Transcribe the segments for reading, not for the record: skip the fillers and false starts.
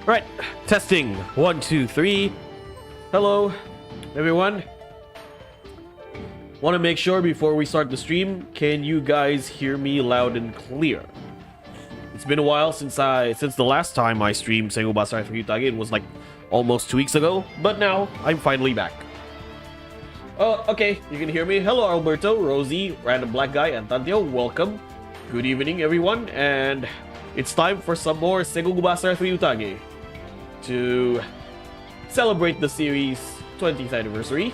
Right, testing. 1, 2, 3. Hello, everyone. Want to make sure before we start the stream, can you guys hear me loud and clear? It's been a while since the last time I streamed Sengoku Basara for Utage. It was like almost 2 weeks ago, but now I'm finally back. Oh, okay, you can hear me. Hello, Alberto, Rosie, Random Black Guy, and Tantio. Welcome. Good evening, everyone, and it's time for some more Sengoku Basara for Utage to celebrate the series' 20th anniversary.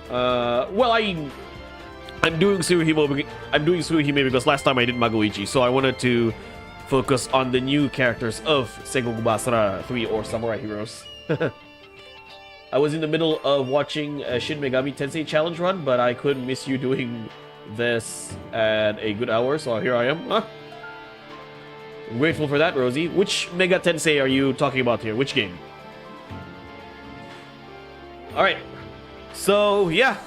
Well, I'm doing Tsuruhime. I'm doing Tsuruhime because last time I did Magoichi, so I wanted to focus on the new characters of Sengoku Basara 3 or Samurai Heroes. I was in the middle of watching a Shin Megami Tensei challenge run, but I couldn't miss you doing this at a good hour, so here I am. I'm grateful for that, Rosie. Which Mega Tensei are you talking about here? Which game? Alright. So, yeah.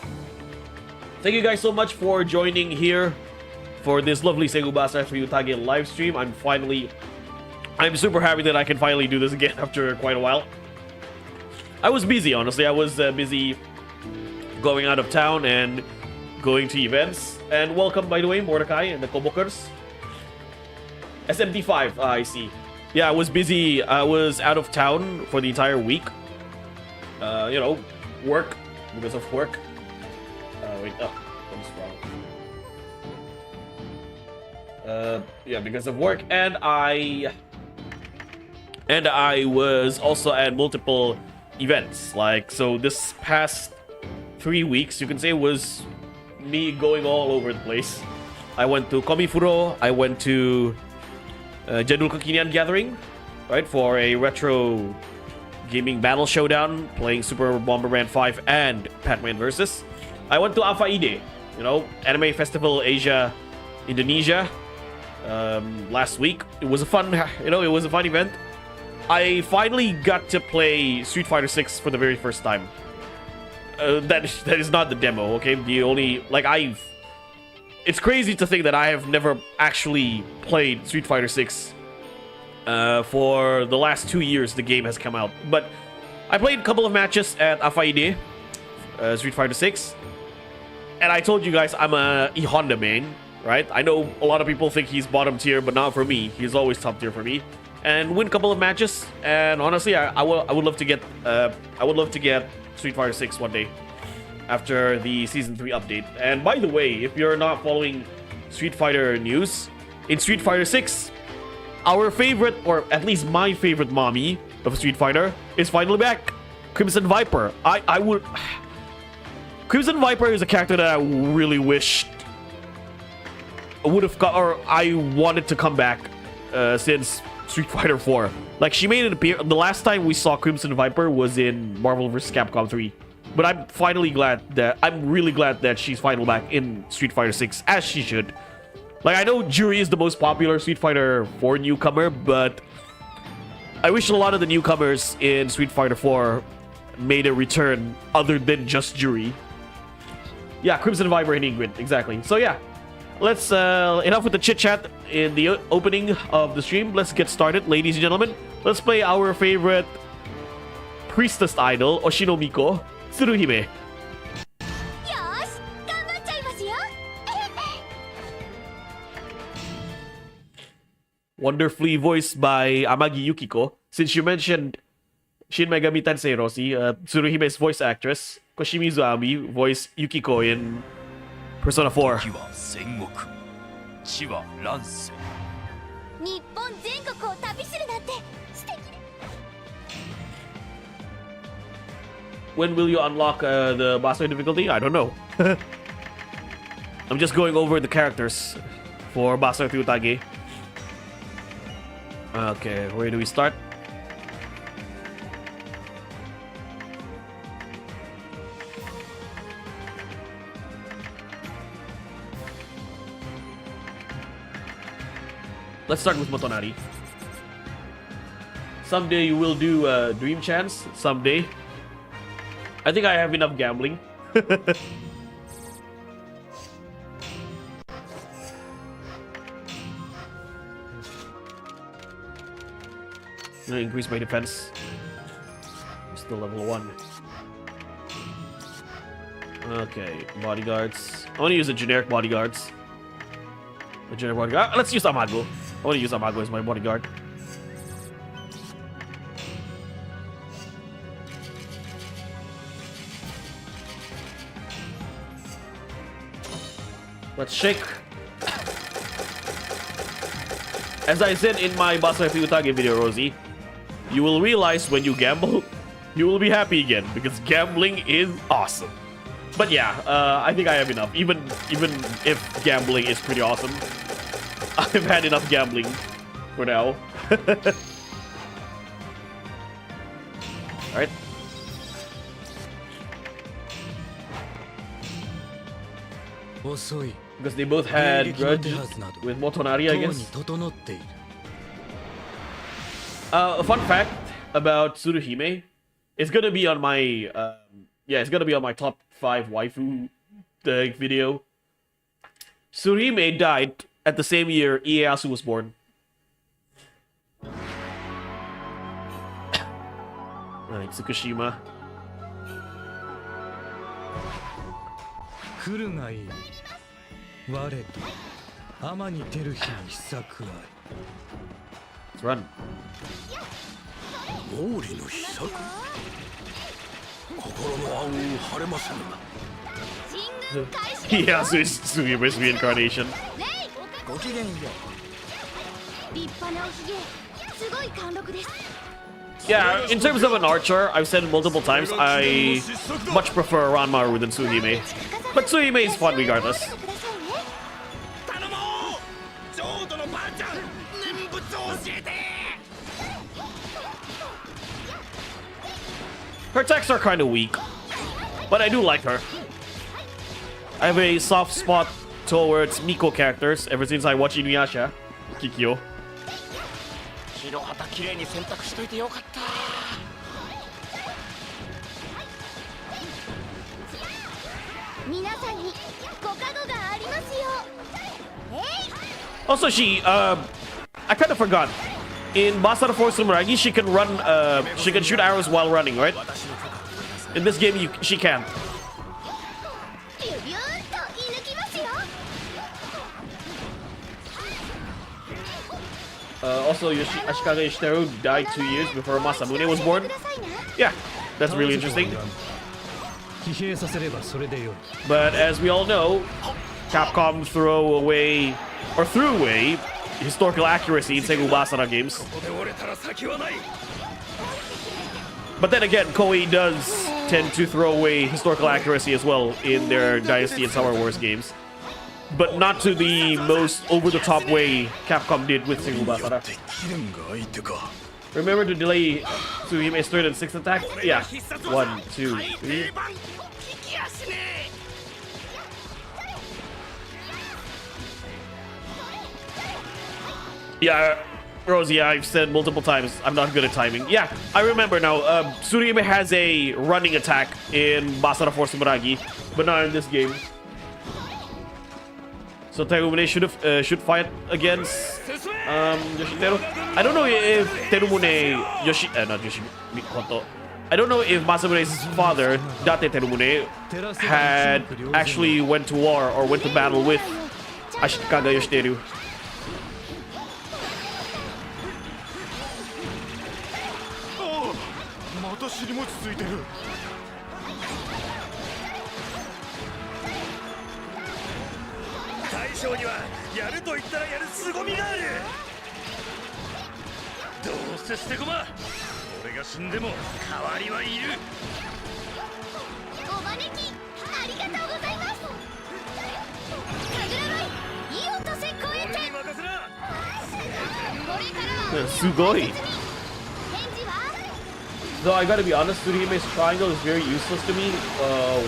Thank you guys so much for joining here for this lovely Sengoku Basara for Utage live stream. I'm super happy that I can finally do this again after quite a while. I was busy, honestly. I was busy going out of town and going to events. And welcome, by the way, Mordecai and the Kobokers. SMT5, I see. Yeah, I was busy. I was out of town for the entire week. You know, work. Because of work. Wait, what's wrong? Yeah, because of work. And I was also at multiple events. Like, so this past 3 weeks, you can say, was me going all over the place. I went to Komifuro. I went to Jadul Kekinian Gathering, right, for a retro gaming battle showdown, playing Super Bomberman 5 and Pac-Man Versus. I went to Afaide, you know, Anime Festival Asia, Indonesia, last week. It was a fun, you know, it was a fun event. I finally got to play Street Fighter 6 for the very first time. That is not the demo, okay? The only, like, it's crazy to think that I have never actually played Street Fighter 6 for the last 2 years the game has come out. But I played a couple of matches at Afaide, Street Fighter 6. And I told you guys I'm a E-Honda main, right? I know a lot of people think he's bottom tier, but not for me. He's always top tier for me. And win a couple of matches. And honestly, I would love to get Street Fighter 6 one day after the Season 3 update. And by the way, if you're not following Street Fighter news, in Street Fighter 6, our favorite, or at least my favorite mommy of Street Fighter is finally back. Crimson Viper. Crimson Viper is a character that I really wished would have got, or I wanted to come back since Street Fighter 4. Like, she made it appear. The last time we saw Crimson Viper was in Marvel vs. Capcom 3. But I'm really glad that she's finally back in Street Fighter 6, as she should. Like, I know Juri is the most popular Street Fighter 4 newcomer, but I wish a lot of the newcomers in Street Fighter 4 made a return other than just Juri. Yeah, Crimson Viper and Ingrid, exactly. So yeah, let's, enough with the chit-chat in the opening of the stream. Let's get started, ladies and gentlemen. Let's play our favorite priestess idol, Oshinomiko, Tsuruhime. Wonderfully voiced by Amagi Yukiko. Since you mentioned Shin Megami Tensei, Rosie, Tsuruhime's voice actress, Koshimizu Ami, voiced Yukiko in Persona 4. When will you unlock the Basara difficulty? I don't know. I'm just going over the characters for Basara Utage. Okay, where do we start? Let's start with Motonari. Someday you will do Dream Chance. Someday. I think I have enough gambling. gonna increase my defense. I'm still level 1. Okay, bodyguards. I want to use the generic bodyguards. The generic bodyguard. Let's use Amago. I want to use Amago as my bodyguard. Let's shake. As I said in my Basara Utage video, Rosie, you will realize when you gamble, you will be happy again because gambling is awesome. But yeah, I think I have enough. Even if gambling is pretty awesome, I've had enough gambling for now. Alright. Because they both had grudge with Motonari, I guess. A fun fact about Tsuruhime, it's gonna be on my it's gonna be on my top 5 waifu video. Tsuruhime died at the same year Ieyasu was born. Alright, Tsukushima. Let's run. Ieyasu is Tsuruhime's reincarnation. Yeah, in terms of an archer, I've said it multiple times, I much prefer Ranmaru than Tsuruhime. But Tsuruhime is fun regardless. Her attacks are kind of weak, but I do like her. I have a soft spot towards Miko characters ever since I watched Inuyasha, Kikyo. Also, I kind of forgot. In Basara Force Sumeragi, she can run, she can shoot arrows while running, right? In this game, she can't. Also, Ashikaga Ishiteru died 2 years before Masamune was born. Yeah, that's really interesting. But as we all know, Capcom threw away historical accuracy in Sengoku Basara games. But then again, Koei does tend to throw away historical accuracy as well in their Dynasty and Summer Wars games. But not to the most over-the-top way Capcom did with Sengoku Basara. Remember to delay Tsuruhime's 3rd and 6th attack? Yeah. 1, 2, 3. Yeah, Rosie, I've said multiple times, I'm not good at timing. Yeah, I remember now. Tsuruhime has a running attack in Basara Force Sumeragi, but not in this game. So Terumune should fight against Yoshiteru. I don't know if Terumune I don't know if Masamune's father, Date Terumune, had actually went to war or went to battle with Ashikaga Yoshiteru. Sugoi. Though I gotta be honest, Tsuruhime's triangle is very useless to me.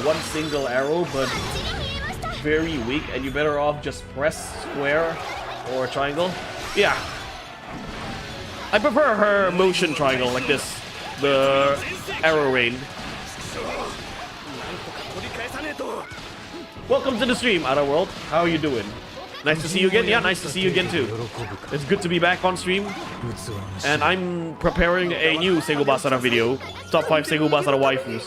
One single arrow, but very weak, and you're better off just press square or triangle. Yeah. I prefer her motion triangle like this. The arrow rain. Welcome to the stream, Outer World. How are you doing? Nice to see you again. Yeah, nice to see you again too. It's good to be back on stream. And I'm preparing a new Sengoku Basara video. Top 5 Sengoku Basara waifus.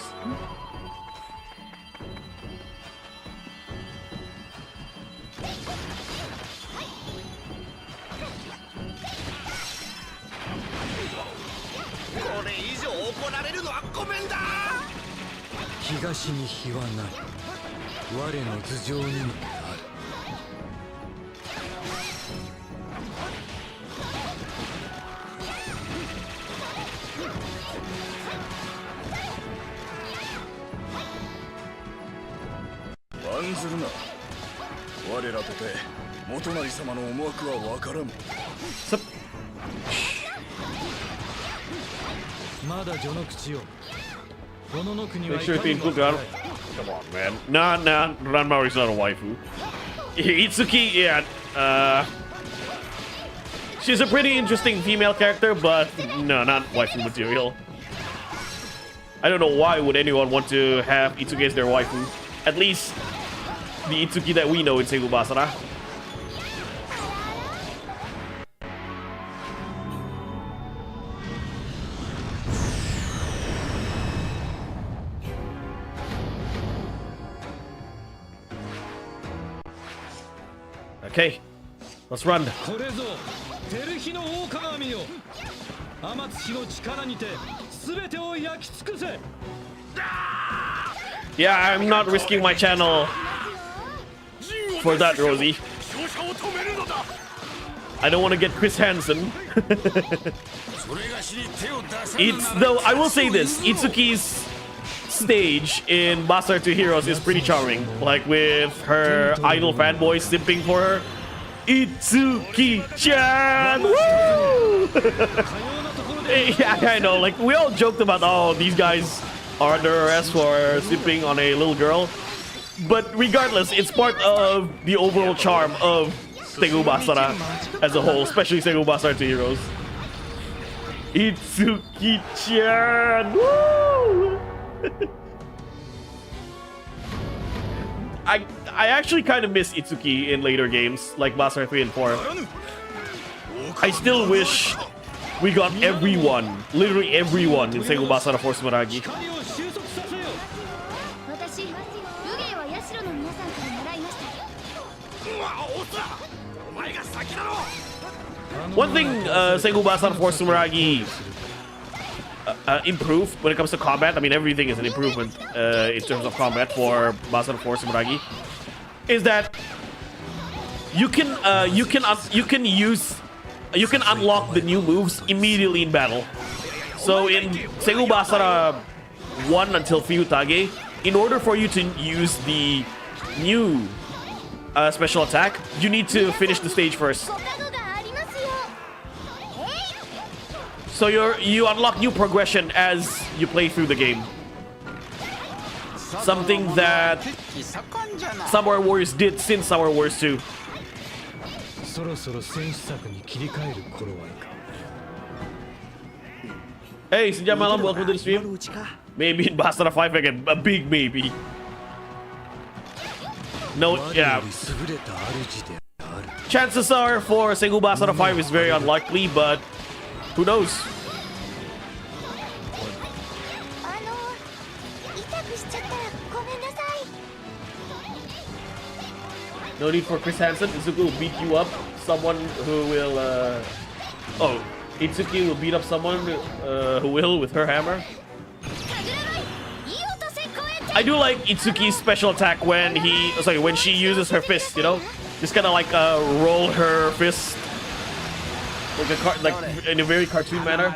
Make sure to include Gun. Come on, man. Nah, Ranmaru is not a waifu. Itsuki, yeah. She's a pretty interesting female character, but no, not waifu material. I don't know why would anyone want to have Itsuki as their waifu. At least the Itsuki that we know in Sengoku Basara. Okay, let's run. Yeah, I'm not risking my channel for that, Rosie. I don't want to get Chris Hansen. Though I will say this, Itsuki's stage in Basara 2 Heroes is pretty charming. Like with her idol fanboys simping for her. Itsuki-chan! Woo! Yeah, I know. Like we all joked about, oh, these guys are under arrest for simping on a little girl. But regardless, it's part of the overall charm of Sengoku Basara as a whole, especially Sengoku Basara 2 Heroes. Itsuki-chan! Woo! I actually kind of miss Itsuki in later games, like Basara 3 and 4. I still wish we got everyone, literally everyone, in Sengoku Basara for Sumeragi. One thing Sengoku Basara for Sumeragi improved when it comes to combat, I mean everything is an improvement in terms of combat for Basara 4 Sumeragi, is that you can unlock the new moves immediately in battle. So in Sengoku Basara 1 until Utage, in order for you to use the new special attack, you need to finish the stage first. So you unlock new progression as you play through the game. Something that Samurai Warriors did since Samurai Warriors 2. Hey, Sinja Malam, welcome to the stream. Maybe in Basara 5 again, a big maybe. No, yeah. Chances are for Sengoku Basara 5 is very unlikely, but who knows? No need for Chris Hansen. Itsuki will beat you up. Someone who will, oh, Itsuki will beat up someone who will with her hammer. I do like Itsuki's special attack when when she uses her fist, you know? Just kind of like roll her fist. Like in a very cartoon manner.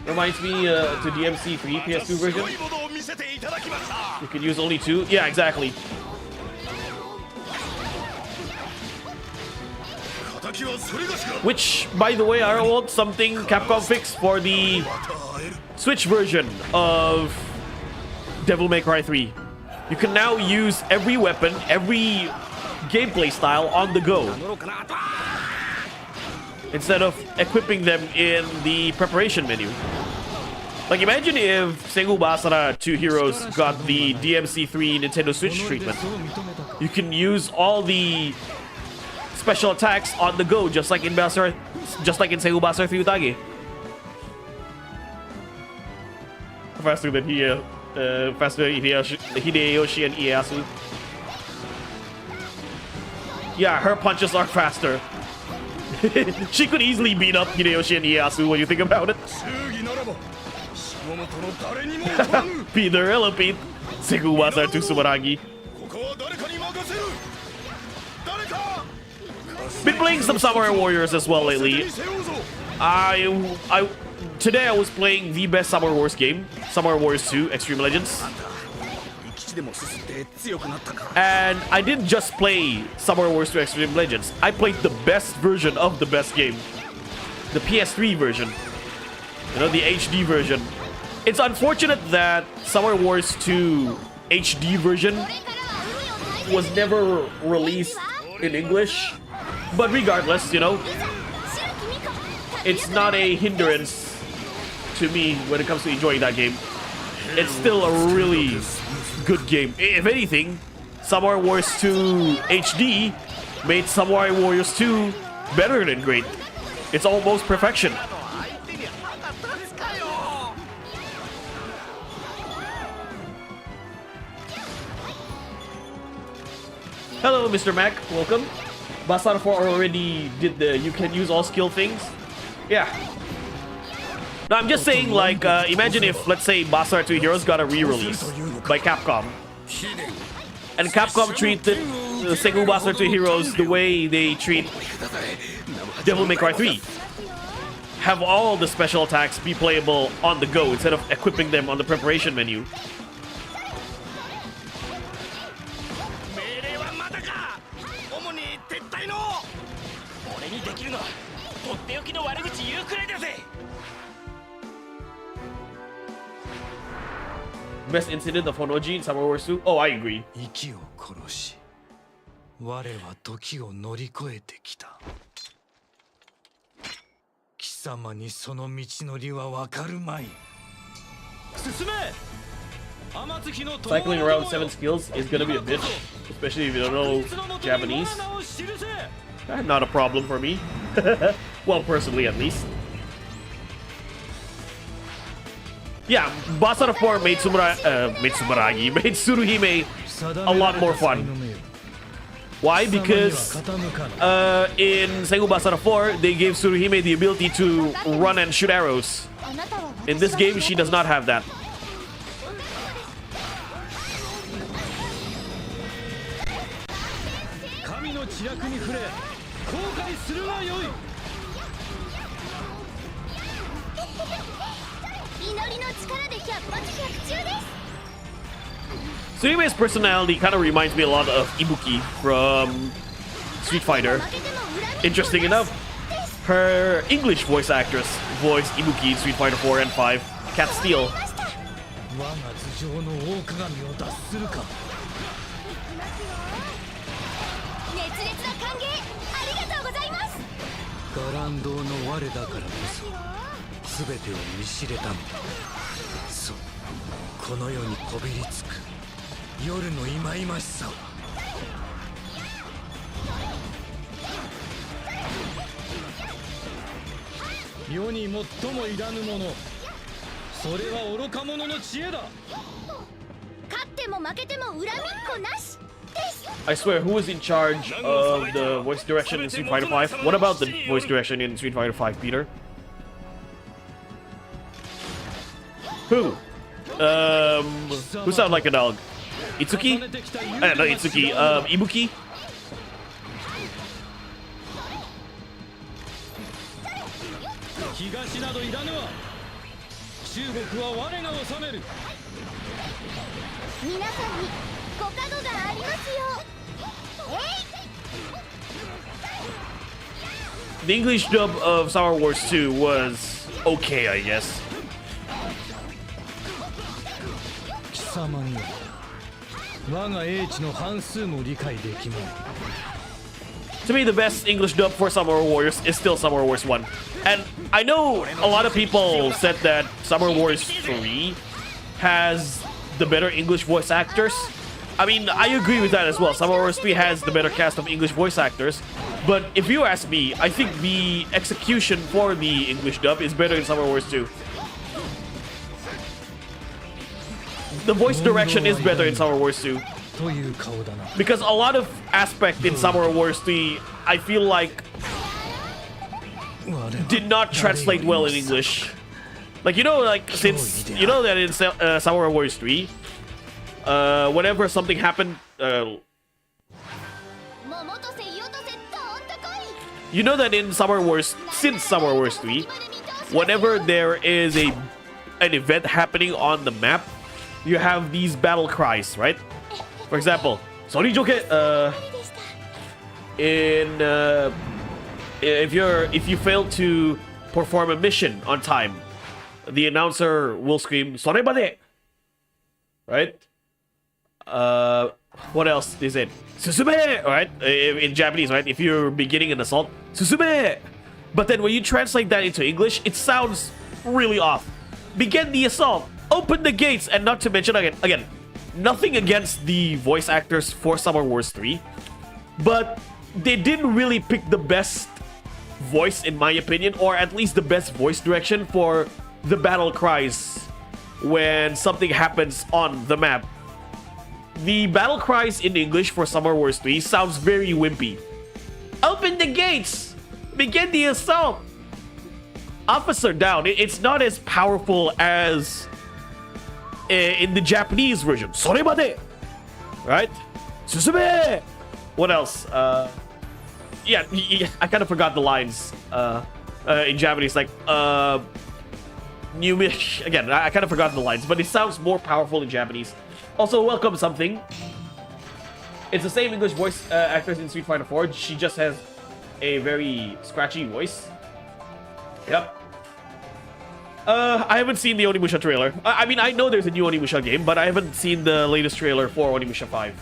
Reminds me to DMC3 PS2 version. You can use only 2. Yeah, exactly. Which, by the way, I want something Capcom fixed for the Switch version of Devil May Cry 3. You can now use every weapon, every gameplay style on the go, instead of equipping them in the preparation menu. Like, imagine if Sengoku Basara 2 Heroes got the DMC3 Nintendo Switch treatment. You can use all the special attacks on the go, just like in Sengoku Basara 3 Utage. Faster than Hideyoshi and Ieyasu. Yeah, her punches are faster. She could easily beat up Hideyoshi and Ieyasu when you think about it. Peter, hello Pete. Sengoku Basara to Subaragi. Been playing some Samurai Warriors as well lately. Today I was playing the best Samurai Wars game, Samurai Warriors 2 Extreme Legends. And I didn't just play Samurai Wars 2 Extreme Legends. I played the best version of the best game. The PS3 version. You know, the HD version. It's unfortunate that Samurai Wars 2 HD version was never released in English. But regardless, you know, it's not a hindrance to me when it comes to enjoying that game. It's still a really good game. If anything, Samurai Wars 2 HD made Samurai Warriors 2 better than great. It's almost perfection. Hello, Mr. Mac. Welcome. Basara 4 already did the you can use all skill things. Yeah. No, I'm just saying, like, imagine if, let's say, Basara 2 Heroes got a re-release by Capcom. And Capcom treated Sengoku Basara 2 Heroes the way they treat Devil May Cry 3. Have all the special attacks be playable on the go instead of equipping them on the preparation menu. Best incident of Honoji in Samurai Wars 2? Oh, I agree. Cycling around 7 skills is gonna be a bitch, especially if you don't know Japanese. Not a problem for me. Well, personally at least. Yeah, Basara 4 made Tsuruhime a lot more fun. Why? Because in Sengoku Basara 4, they gave Tsuruhime the ability to run and shoot arrows. In this game, she does not have that. Tsuruhime's personality kind of reminds me a lot of Ibuki from Street Fighter. Interesting enough, her English voice actress voiced Ibuki in Street Fighter 4 and 5, Cat Steel. I swear, who is in charge of the voice direction in Street Fighter 5? What about the voice direction in Street Fighter 5, Peter? Who? Who sounds like a dog? Itsuki? Not Itsuki, Ibuki? The English dub of Samurai Wars 2 was okay, I guess. To me, the best English dub for Samurai Warriors is still Samurai Warriors 1. And I know a lot of people said that Samurai Warriors 3 has the better English voice actors. I mean, I agree with that as well. Samurai Warriors 3 has the better cast of English voice actors. But if you ask me, I think the execution for the English dub is better in Samurai Warriors 2. The voice direction is better in Samurai Warriors 2. Because a lot of aspect in Samurai Warriors 3, I feel like did not translate well in English. Like, you know, like, since, you know that in Samurai Warriors 3, whenever something happened, you know that in Samurai Warriors, since Samurai Warriors 3, whenever there is an event happening on the map, you have these battle cries, right? For example, Sorry Joke, if you fail to perform a mission on time, the announcer will scream "Sorry bade," right? What else is it? Susume, right? In Japanese, right? If you're beginning an assault, Susume. But then when you translate that into English, it sounds really off. Begin the assault. Open the gates, and not to mention again, nothing against the voice actors for Samurai Warriors 3, but they didn't really pick the best voice, in my opinion, or at least the best voice direction for the battle cries when something happens on the map. The battle cries in English for Samurai Warriors 3 sounds very wimpy. Open the gates! Begin the assault! Officer down. It's not as powerful as in the Japanese version. Soremade! Right? Susume! What else? Yeah, I kind of forgot the lines in Japanese. Like, Numish. Again, I kind of forgot the lines, but it sounds more powerful in Japanese. Also, welcome something. It's the same English voice actress in Street Fighter 4. She just has a very scratchy voice. Yep. I haven't seen the Onimusha trailer. I mean, I know there's a new Onimusha game, but I haven't seen the latest trailer for Onimusha 5.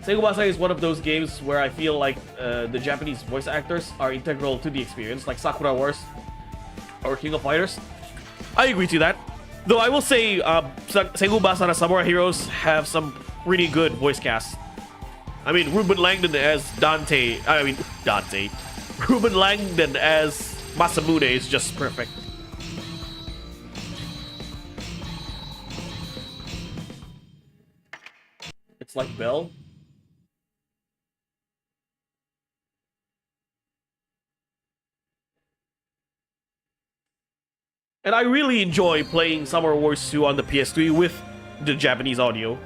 Sengoku Basara is one of those games where I feel like the Japanese voice actors are integral to the experience, like Sakura Wars or King of Fighters. I agree to that. Though I will say, Sengoku Basara Samurai Heroes have some pretty good voice casts. I mean, Ruben Langdon as Dante. Ruben Langdon as Masamune is just perfect. It's like Bell. And I really enjoy playing Samurai Warriors 2 on the PS3 with the Japanese audio.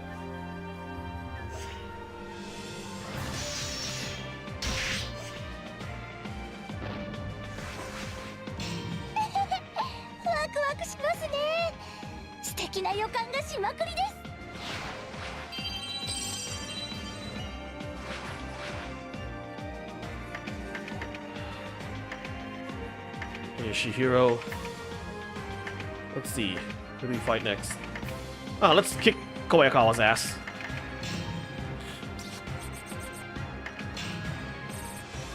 Yoshihiro. Let's see. Who do we fight next? Oh, let's kick Koyakawa's ass.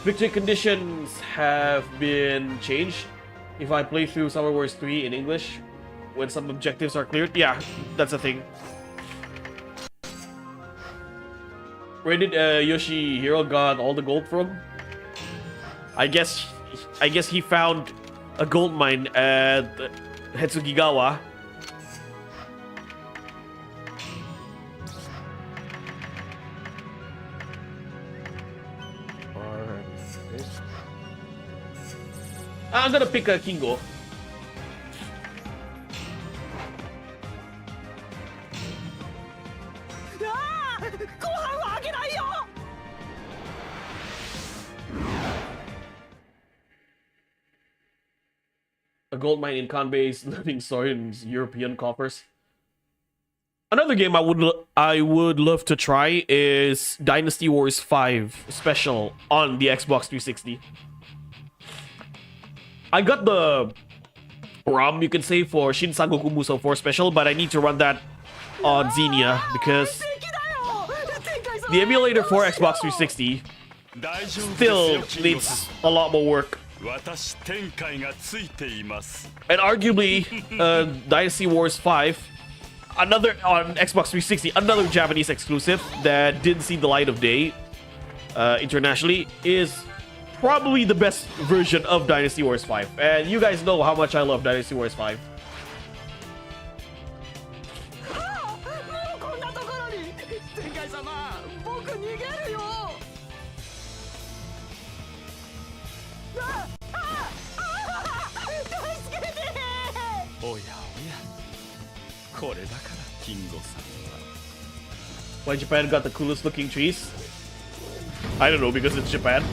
Victory conditions have been changed. If I play through Samurai Warriors 3 in English, when some objectives are cleared, yeah, that's a thing. Where did Yoshihiro got all the gold from? I guess he found a gold mine at Hetsugigawa. I'm gonna pick a Kingo. A gold mine in Kanbei's living story in European coffers. Another game I would love to try is Dynasty Wars 5 Special on the Xbox 360. I got the ROM, you can say, for Shin Sangoku Musou 4 Special, but I need to run that on Xenia because the emulator for Xbox 360 still needs a lot more work. And arguably, Dynasty Wars 5, another on Xbox 360, another Japanese exclusive that didn't see the light of day internationally, is probably the best version of Dynasty Wars 5. And you guys know how much I love Dynasty Wars 5. Why Japan got the coolest looking trees? I don't know, because it's Japan.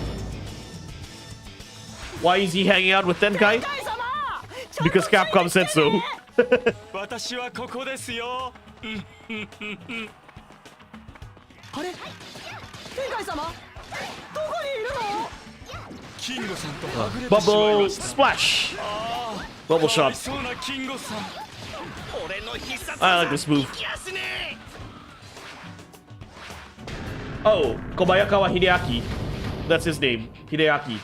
Why is he hanging out with Tenkai? Because Capcom said so. Bubble splash. Bubble shot. I like this move. Oh, Kobayakawa Hideaki. That's his name. Hideaki.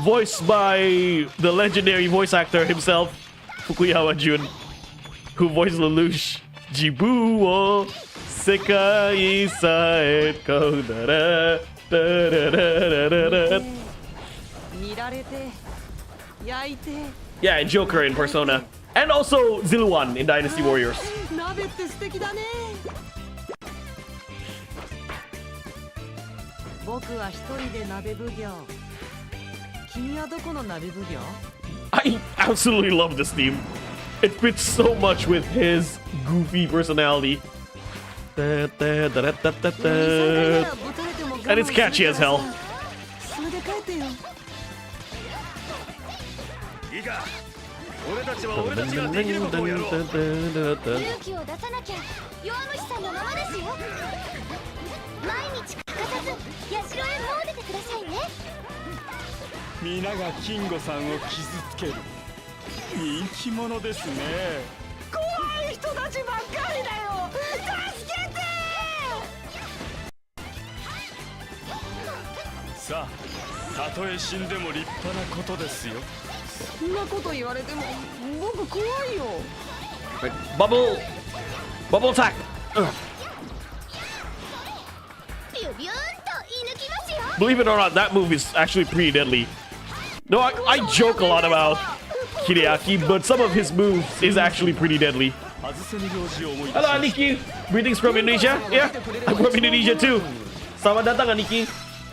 Voiced by the legendary voice actor himself, Fukuyawa Jun, who voiced Lelouch. Jibu wo sekai sae kodara. Yeah, and Joker in Persona. And also Zilwan in Dynasty Warriors. I absolutely love this theme. It fits so much with his goofy personality. And it's catchy as hell. Right. Bubble attack. Ugh. Believe it or not, that move is actually pretty deadly. No, I joke a lot about Hideaki, but some of his moves is actually pretty deadly. Hello, Aniki. Greetings from Indonesia. Yeah, I'm from Indonesia too. Selamat datang, Aniki.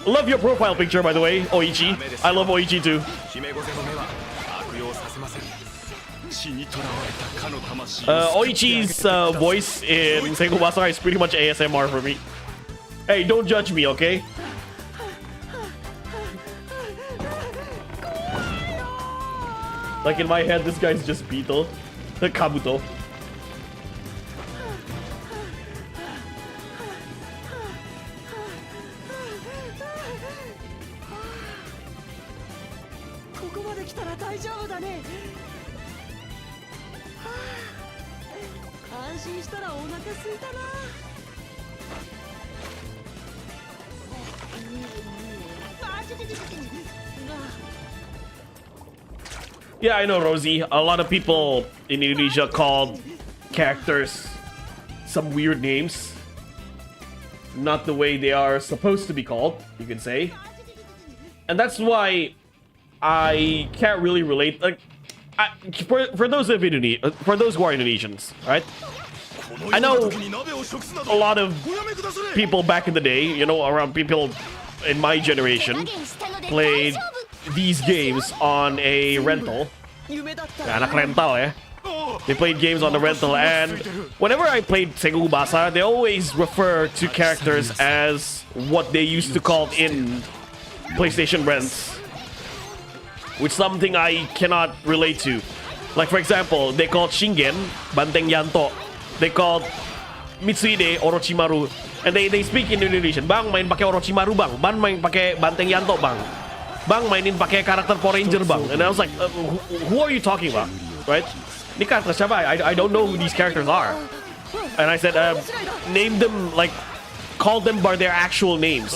Love your profile picture, by the way, Oichi. I love Oichi too. Oichi's voice in Sengoku Basara is pretty much ASMR for me. Hey, don't judge me, okay? Like in my head, this guy's just Beetle. Kabuto. Yeah, I know, Rosie. A lot of people in Indonesia called characters some weird names. Not the way they are supposed to be called, you can say. And that's why I can't really relate. Like, for those of for those who are Indonesians, right? I know a lot of people back in the day, you know, around people in my generation, played these games on a rental. Anak rental, eh? They played games on the rental, and whenever I played Sengoku Basara, they always refer to characters as what they used to call in PlayStation rents, which is something I cannot relate to. Like, for example, they called Shingen Banteng Yanto. They called Mitsuhide Orochimaru. And they speak in Indonesian. Bang, main pakai Orochimaru, bang. Bang, main pakai Banteng Yanto, bang. Bang, mainin pakai karakter Power Ranger, bang. And I was like, who are you talking about? Right? Ini karakter siapa? I don't know who these characters are. And I said, name them, like, call them by their actual names.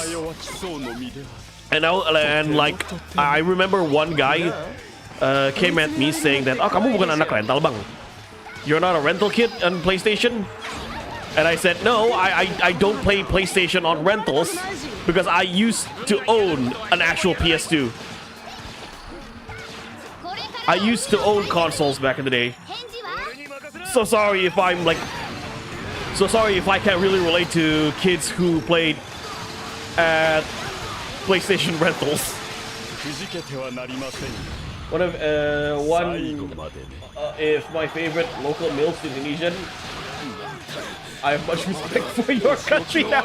And I remember one guy came at me saying that, oh, kamu bukan anak rental bang. You're not a rental kid on PlayStation? And I said, no, I don't play PlayStation on rentals because I used to own an actual PS2. I used to own consoles back in the day. So sorry if I'm like... So sorry if I can't really relate to kids who played at PlayStation rentals. If my favorite local MILF is Indonesian, I have much respect for your country now.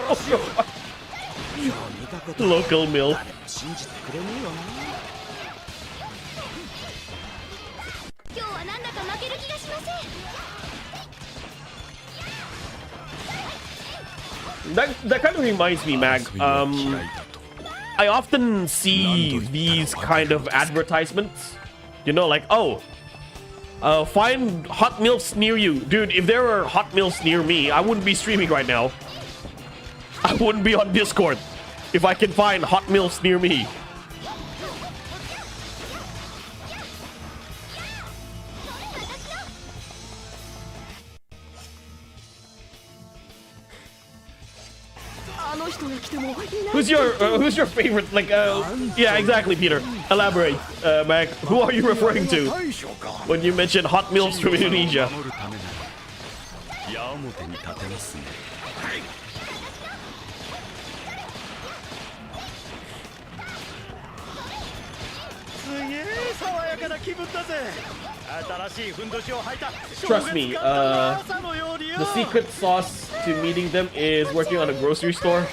Local MILF. That kind of reminds me, Mag. I often see these kind of advertisements. You know, like, oh, find hot milfs near you. Dude, if there were hot milfs near me, I wouldn't be streaming right now. I wouldn't be on Discord if I can find hot milfs near me. Who's your favorite? Like, yeah, exactly, Peter. Elaborate, Mac. Who are you referring to when you mention hot milfs from Indonesia? Trust me, the secret sauce to meeting them is working on a grocery store.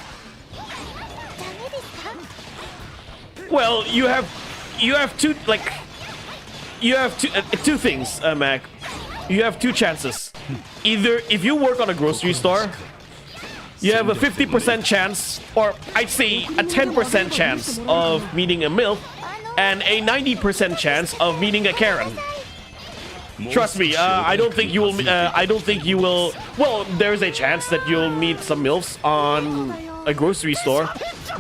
Well, you have two two things, Mac. You have two chances. Either if you work on a grocery store, you have a 50% chance, or I'd say a 10% chance of meeting a MILF, and a 90% chance of meeting a Karen. Trust me, I don't think you will. Well, there's a chance that you'll meet some MILFs on a grocery store,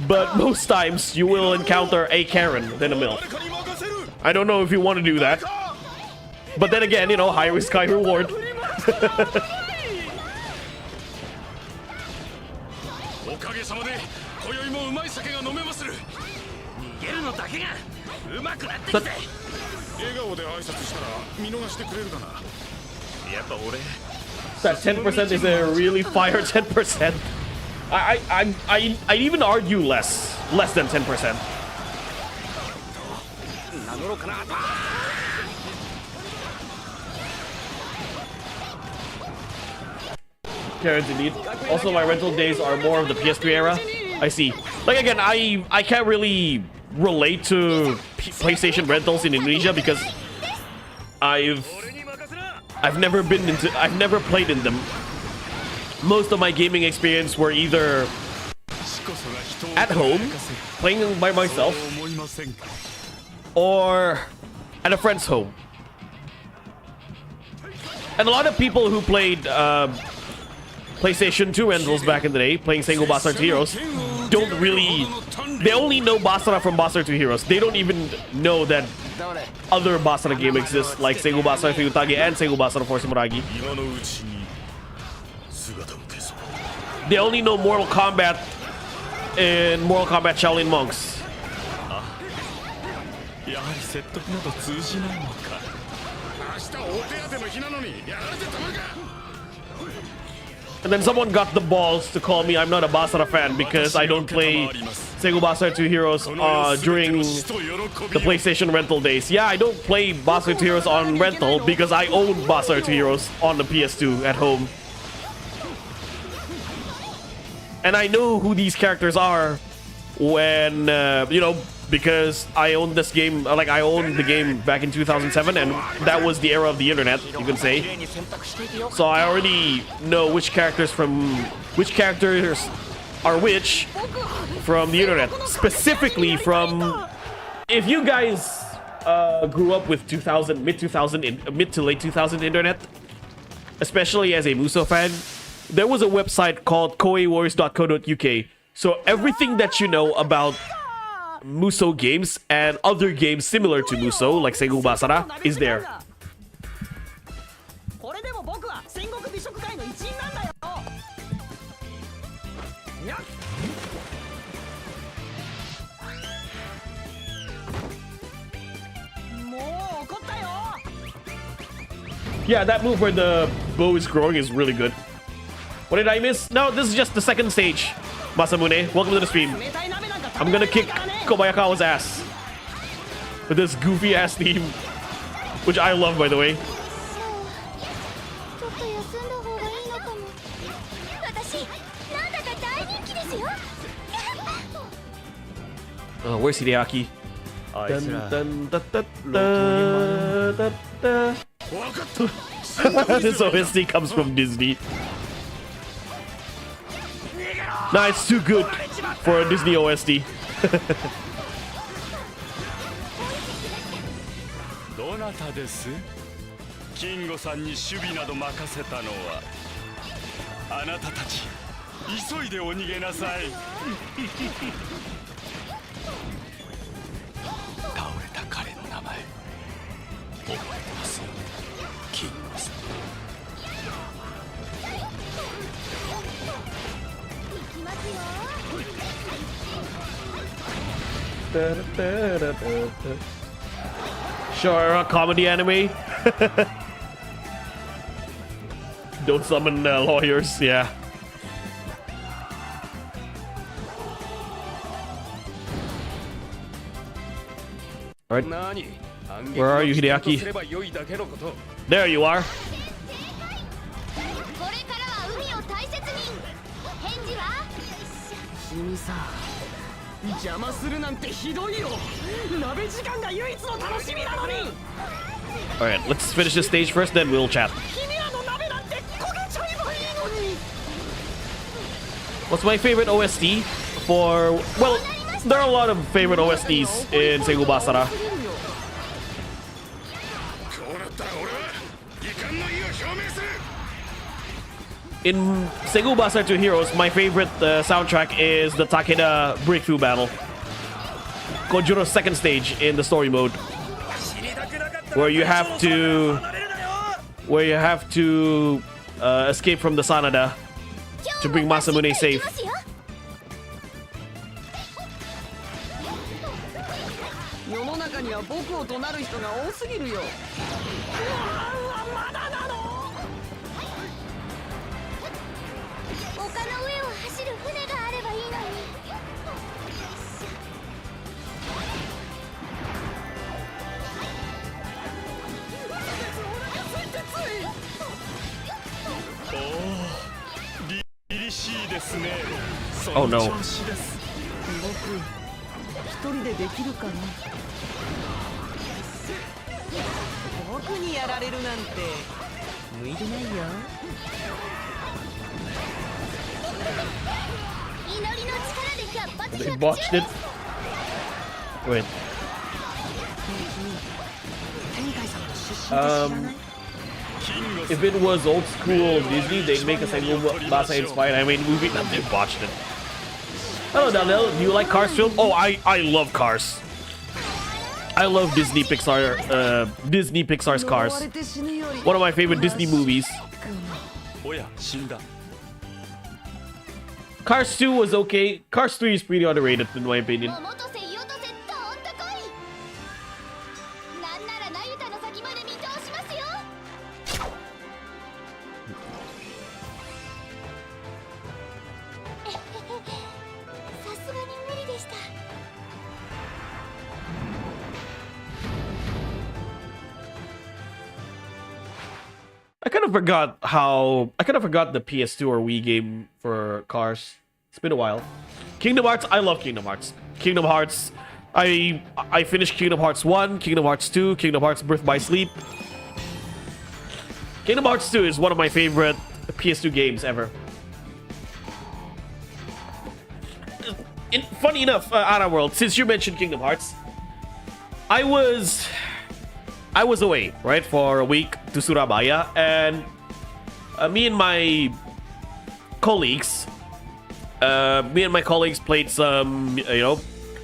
but most times you will encounter a Karen than a MILF. I don't know if you want to do that, but then again, you know, high risk, high reward. That 10% is a really fire 10%. I'd even argue less than 10%. Karens indeed. Also, my rental days are more of the PS3 era. I see. Like again, I can't really relate to PlayStation rentals in Indonesia because I've never played in them. Most of my gaming experience were either at home, playing by myself, or at a friend's home. And a lot of people who played PlayStation 2 rentals back in the day, playing Sengoku Basara 2 Heroes, don't really... They only know Basara from Basara 2 Heroes. They don't even know that other Basara games exist, like Sengoku Basara 3 Utage and Sengoku Basara 4 Simuragi. They only know Mortal Kombat and Mortal Kombat Shaolin Monks. And then someone got the balls to call me I'm not a Basara fan because I don't play Sengoku Basara 2 Heroes during the PlayStation rental days. Yeah, I don't play Basara 2 Heroes on rental because I own Basara 2 Heroes on the PS2 at home. And I know who these characters are when, you know, because I owned this game, like I owned the game back in 2007, and that was the era of the internet, you can say. So I already know which characters are which from the internet. Specifically from, if you guys grew up with mid to late 2000 internet, especially as a Muso fan, there was a website called koeiwars.co.uk. So everything that you know about Muso games and other games similar to Muso, like Sengoku Basara, is there. Yeah, that move where the bow is growing is really good. What did I miss? No, this is just the second stage. Masamune, welcome to the stream. I'm gonna kick Kobayakawa's ass with this goofy ass theme, which I love, by the way. Where's Hideaki? This OST comes from Disney. Nah, it's too good for a Disney OST. どなたです？キンゴさんに守備など任せたのはあなたたち。急いでお逃げなさい。倒れた彼の名前覚えてますよ、キンゴさん。 Sure, a comedy anime. Don't summon lawyers, yeah. Alright. Where are you, Hideaki? There you are. Alright, let's finish this stage first, then we'll chat. What's my favorite OST for... Well, there are a lot of favorite OSTs in Sengoku Basara. In Sengoku Basara 2 Heroes, my favorite soundtrack is the Takeda Breakthrough Battle. Kojuro's second stage in the story mode, where you have to escape from the Sanada to bring Masamune safe. Oh no. They botched it. Wait. If it was old school Disney, they'd make a Sengoku Basara inspired anime movie. No, they botched it. Hello, Daniel. Do you like Cars film? Oh, I love Cars. I love Disney's Cars. One of my favorite Disney movies. Cars 2 was okay. Cars 3 is pretty underrated in my opinion. I kind of forgot the PS2 or Wii game for Cars. It's been a while. Kingdom Hearts, I love Kingdom Hearts. Kingdom Hearts, I finished Kingdom Hearts 1, Kingdom Hearts 2, Kingdom Hearts Birth by Sleep. Kingdom Hearts 2 is one of my favorite PS2 games ever. Funny enough, Anna World, since you mentioned Kingdom Hearts, I was away, right, for a week to Surabaya, and me and my colleagues, played some,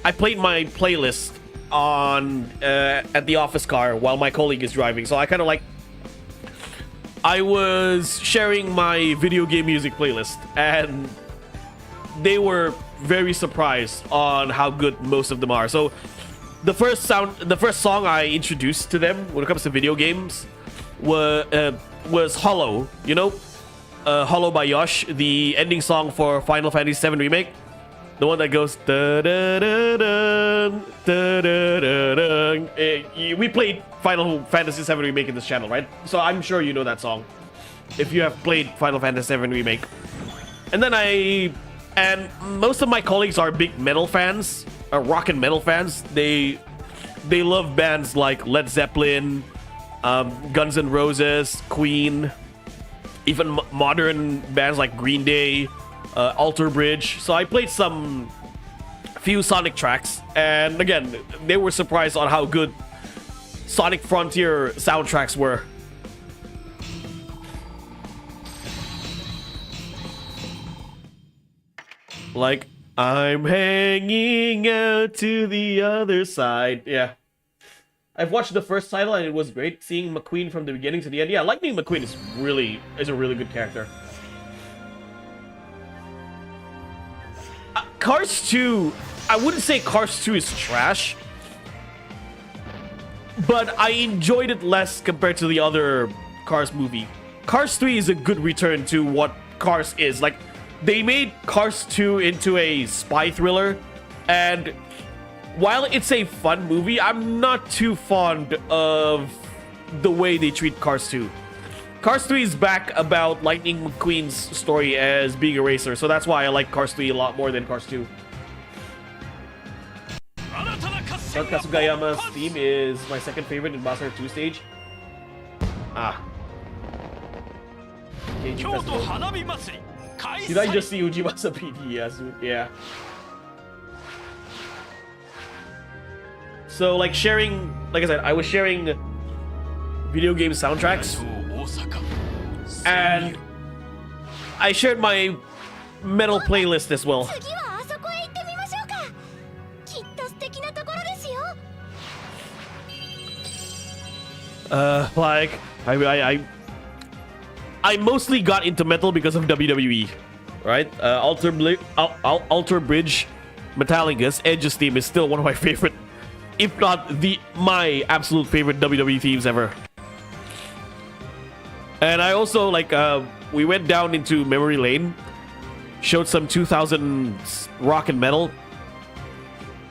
I played my playlist on at the office car while my colleague is driving. So I kind of like, I was sharing my video game music playlist, and they were very surprised on how good most of them are. So the first song I introduced to them when it comes to video games was Hollow. Hollow by Yosh, the ending song for Final Fantasy VII Remake. The one that goes da da da da da da da. We played Final Fantasy VII Remake in this channel, right? So I'm sure you know that song if you have played Final Fantasy VII Remake. And most of my colleagues are big metal fans, rock and metal fans. They love bands like Led Zeppelin, Guns N' Roses, Queen, even modern bands like Green Day, Alter Bridge. So I played few Sonic tracks, and again, they were surprised on how good Sonic Frontier soundtracks were. Like, I'm hanging out to the other side. Yeah. I've watched the first title and it was great. Seeing McQueen from the beginning to the end. Yeah, Lightning McQueen is a really good character. Cars 2, I wouldn't say Cars 2 is trash, but I enjoyed it less compared to the other Cars movie. Cars 3 is a good return to what Cars is. Like, they made Cars 2 into a spy thriller, and while it's a fun movie, I'm not too fond of the way they treat Cars 2. Cars 3 is back about Lightning McQueen's story as being a racer, so that's why I like Cars 3 a lot more than Cars 2. Kasugayama's theme is my second favorite in Basara 2 stage. Keiji Festival. Did I just see Ujimasa PD? Yes, yeah. So, like, like I said, I was sharing video game soundtracks, and I shared my metal playlist as well. Like, I mostly got into metal because of WWE, right? Alter Bridge, Metallica's Edge's theme is still one of my favorite, if not my absolute favorite WWE themes ever. And I also, like, we went down into memory lane, showed some 2000s rock and metal,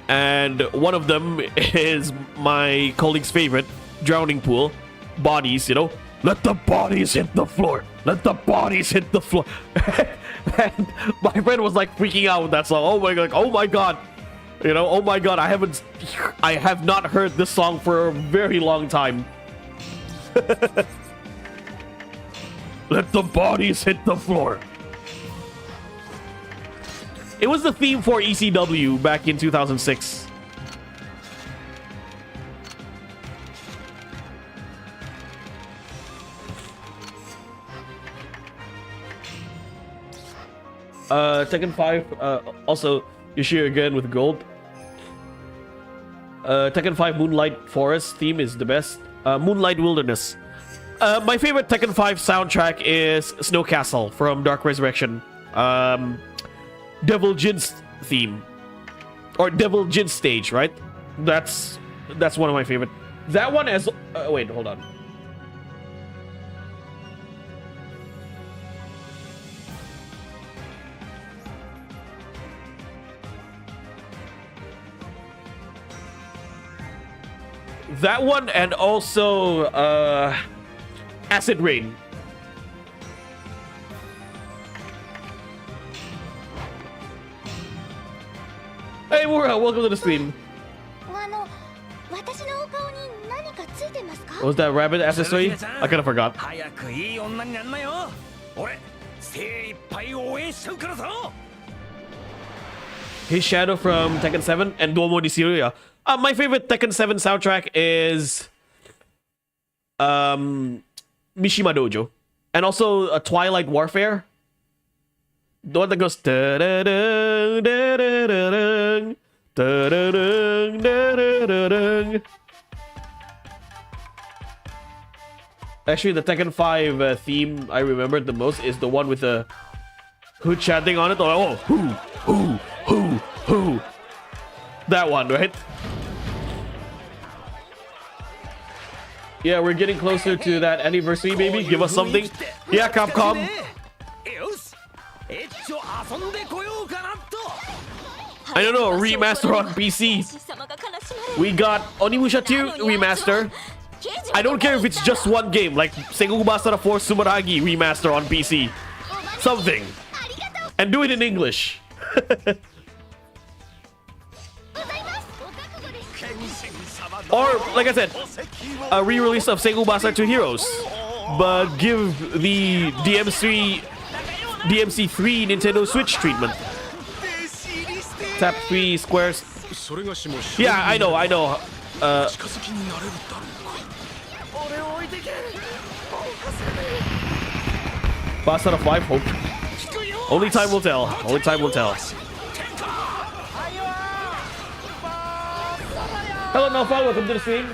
and one of them is my colleague's favorite, Drowning Pool, Bodies, Let the bodies hit the floor. Let the bodies hit the floor. And my friend was like freaking out with that song. Oh my god. Oh my god, I have not heard this song for a very long time. Let the bodies hit the floor. It was the theme for ECW back in 2006. Tekken 5, also Yoshio again with gold. Tekken 5 Moonlight Forest theme is the best. Moonlight Wilderness. My favorite Tekken 5 soundtrack is Snow Castle from Dark Resurrection. Devil Jin's theme. Or Devil Jin's stage, right? That's one of my favorite. That one has... wait, hold on. That one, and also Acid Rain. Hey Mura, welcome to the stream. Was that rabbit accessory? I kind of forgot. His shadow from Tekken 7 and Domo di Syria. My favorite Tekken 7 soundtrack is Mishima Dojo. And also a Twilight Warfare. The one that goes da-da-dung, da-da-da-dung, da-da-dung, da-da-da-dung. Actually, the Tekken 5 theme I remembered the most is the one with the hood chanting on it. Oh, who. That one, right? Yeah, we're getting closer to that anniversary, baby. Give us something. Yeah, Capcom. I don't know, a remaster on PC. We got Onimusha 2 remaster. I don't care if it's just one game, like Sengoku Basara 4 Sumeragi remaster on PC. Something. And do it in English. Or, like I said, a re-release of Sengoku Basara 2 Heroes. But give the DMC3 Nintendo Switch treatment. Tap 3 squares. Yeah, I know. Basara 5 hope. Only time will tell. Hello Nova, welcome to the stream.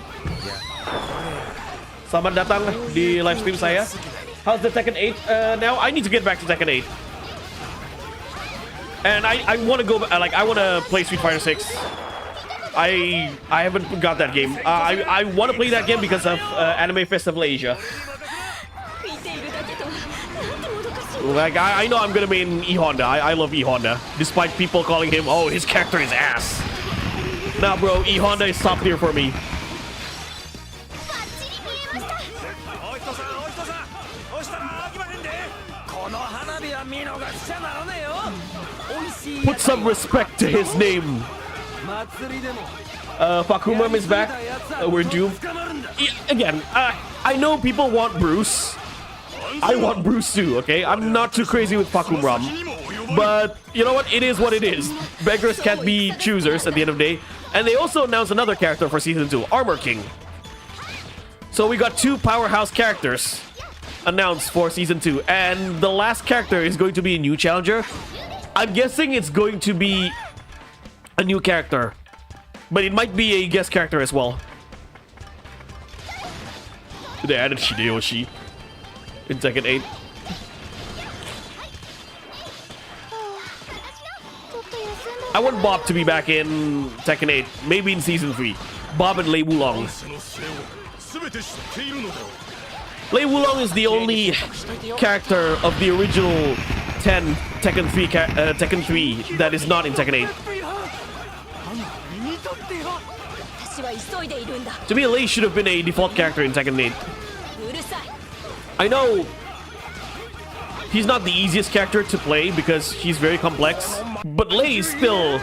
Selamat datang di live stream saya. How's the Tekken 8 now? I need to get back to Tekken 8. And I want to go, I want to play Street Fighter 6. I haven't got that game. I want to play that game because of Anime Festival Asia. Like, I know I'm gonna main E Honda. I love E Honda. Despite people calling him, oh, his character is ass. Nah, bro, E Honda is top tier for me. Put some respect to his name. Fakumam is back. We're doomed. Again, I know people want Bruce. I want Bruce too, okay? I'm not too crazy with Fakumram. But, you know what? It is what it is. Beggars can't be choosers at the end of the day. And they also announced another character for Season 2, Armor King. So we got 2 powerhouse characters announced for Season 2. And the last character is going to be a new challenger. I'm guessing it's going to be a new character. But it might be a guest character as well. They added Shideyoshi in Tekken 8. I want Bob to be back in Tekken 8, maybe in Season 3. Bob and Lei Wulong. Lei Wulong is the only character of the original 10 Tekken 3 that is not in Tekken 8. To me, Lei should have been a default character in Tekken 8. I know he's not the easiest character to play because he's very complex, but Lei is still,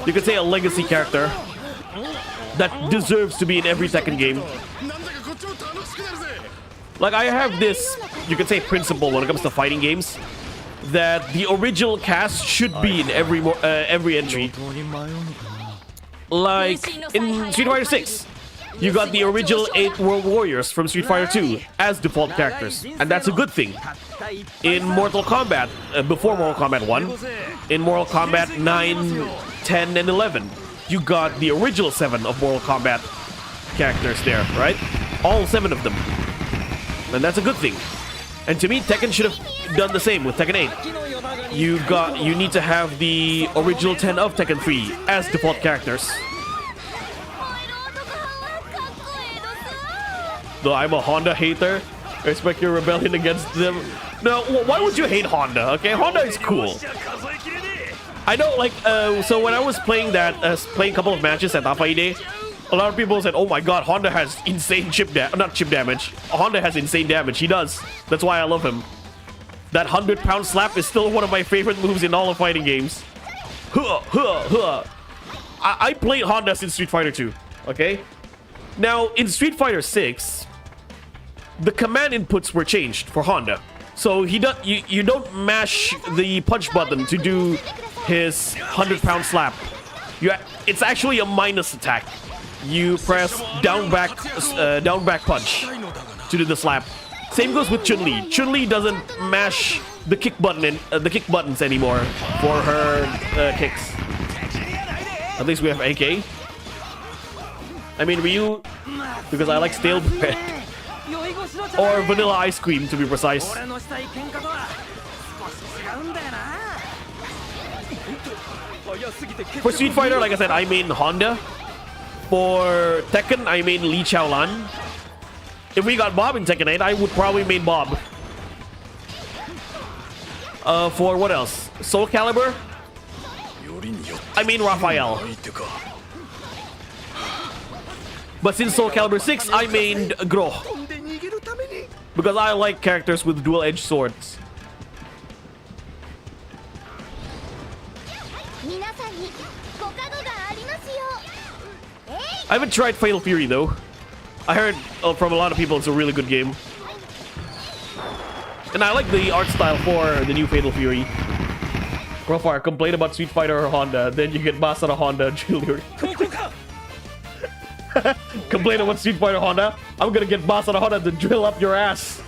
you could say, a legacy character that deserves to be in every Tekken game. Like, I have this, you could say, principle when it comes to fighting games, that the original cast should be in every entry. Like in Street Fighter 6, you got the original 8 World Warriors from Street Fighter 2 as default characters, and that's a good thing. In Mortal Kombat, before Mortal Kombat 1, in Mortal Kombat 9, 10, and 11, you got the original 7 of Mortal Kombat characters there, right? All 7 of them. And that's a good thing. And to me, Tekken should have done the same with Tekken 8. You need to have the original 10 of Tekken 3 as default characters. Though I'm a Honda hater, I respect your rebellion against them. No, why would you hate Honda? Okay, Honda is cool. I know, like, so when I was playing playing a couple of matches at Afaide, a lot of people said, oh my god, Honda has insane not chip damage. Honda has insane damage. He does. That's why I love him. That 100-pound slap is still one of my favorite moves in all of fighting games. I played Honda since Street Fighter 2, okay? Now, in Street Fighter 6, the command inputs were changed for Honda. So you don't mash the punch button to do his 100-pound slap. It's actually a minus attack. You press down back punch to do the slap. Same goes with Chun-Li. Chun-Li doesn't mash the kick buttons anymore for her kicks. At least we have AK. I mean Ryu, because I like stale bread. Or vanilla ice cream, to be precise. For Street Fighter, like I said, I main Honda. For Tekken, I main Lee Chaolan. If we got Bob in Tekken 8, I would probably main Bob. For what else? Soul Calibur? I mean Raphael. But since Soul Calibur 6, I mained Gro. Because I like characters with dual-edged swords. I haven't tried Fatal Fury though. I heard from a lot of people it's a really good game. And I like the art style for the new Fatal Fury. Profar, complain about Street Fighter or Honda, then you get Basara Honda Jewelry. Complain about Street Fighter Honda, I'm gonna get Basara Honda to drill up your ass.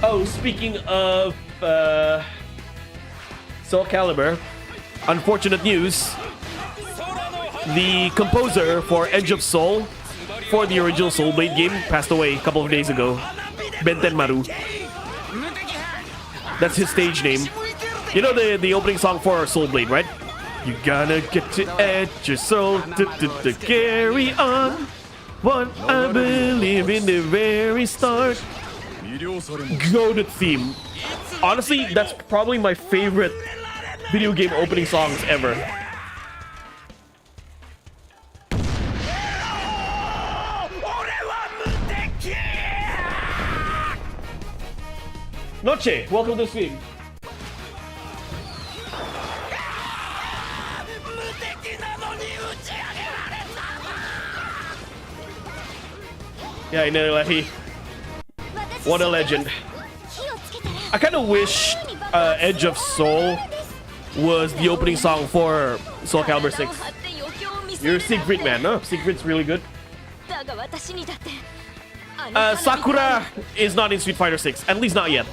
Oh, speaking of Soul Calibur, unfortunate news. The composer for Edge of Soul, for the original Soul Blade game, passed away a couple of days ago. Ranmaru. That's his stage name. You know the opening song for Soul Blade, right? You gotta get to edge your soul to carry on. What I believe in the very start. Goated theme. Honestly, that's probably my favorite video game opening songs ever. Noche, welcome to the stream. Yeah, I know, Lahi. What a legend. I kind of wish Edge of Soul was the opening song for Soul Calibur 6. You're a Siegfried man, no? Siegfried's really good. Sakura is not in Street Fighter 6, at least not yet.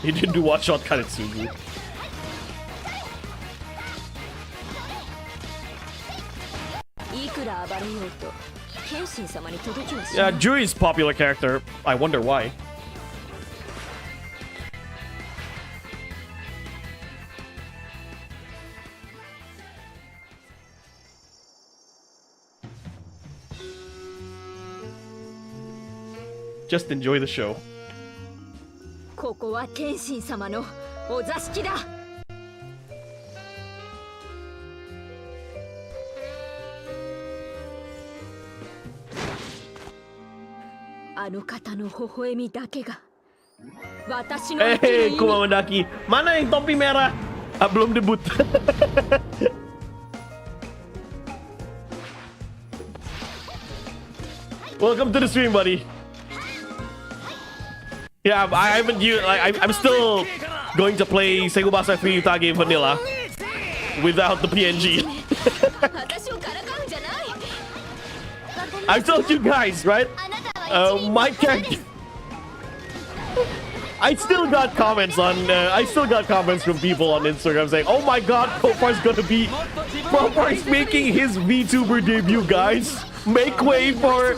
He didn't do one shot Kanetsugu. Yeah, Juri's popular character. I wonder why. Just enjoy the show. ここは天心様のお座敷だ。あの方の微笑みだけが私の生きる意味。Kumamandaki, mana yang topi merah? Ah, belum debut. Welcome to the stream, buddy. Yeah, I haven't used. I'm still going to play Sengoku Basara 3 Utage Vanilla without the PNG. I've told you guys, right? My character. I still got comments from people on Instagram saying, "Oh my God, Profar's gonna be. Profar's making his VTuber debut, guys. Make way for."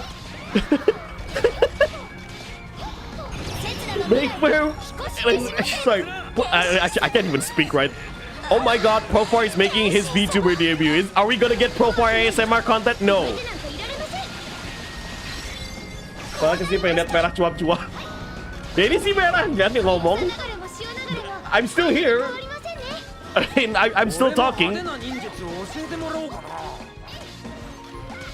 Make way. Sorry, I can't even speak right. Oh my God, Profar is making his VTuber debut. Are we gonna get Profar ASMR content? No. Soalnya kasi pengen lihat merah cuap-cuap. Ya ini sih merah, jangan ngomong. I'm still here. I mean, I'm still talking.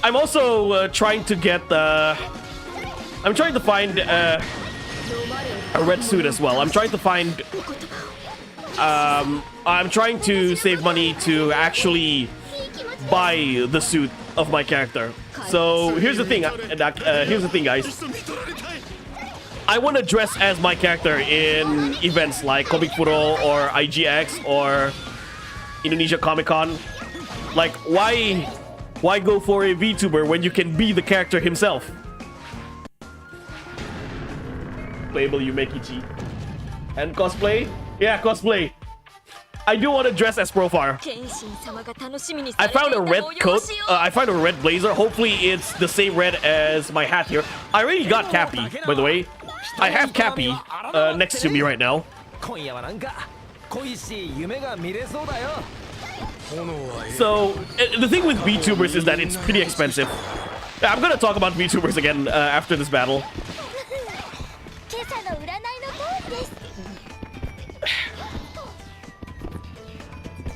I'm also trying to get. I'm trying to find a red suit as well. I'm trying to find. I'm trying to save money to actually buy the suit of my character. So here's the thing, guys. I want to dress as my character in events like Comic Furo or IGX or Indonesia Comic Con. Like, why go for a VTuber when you can be the character himself? Playable Yumekichi. And cosplay? Yeah, cosplay. I do want to dress as Profar. I found a red coat. I found a red blazer. Hopefully it's the same red as my hat here. I already got Cappy, by the way. I have Cappy next to me right now. So, the thing with VTubers is that it's pretty expensive. Yeah, I'm gonna talk about VTubers again after this battle.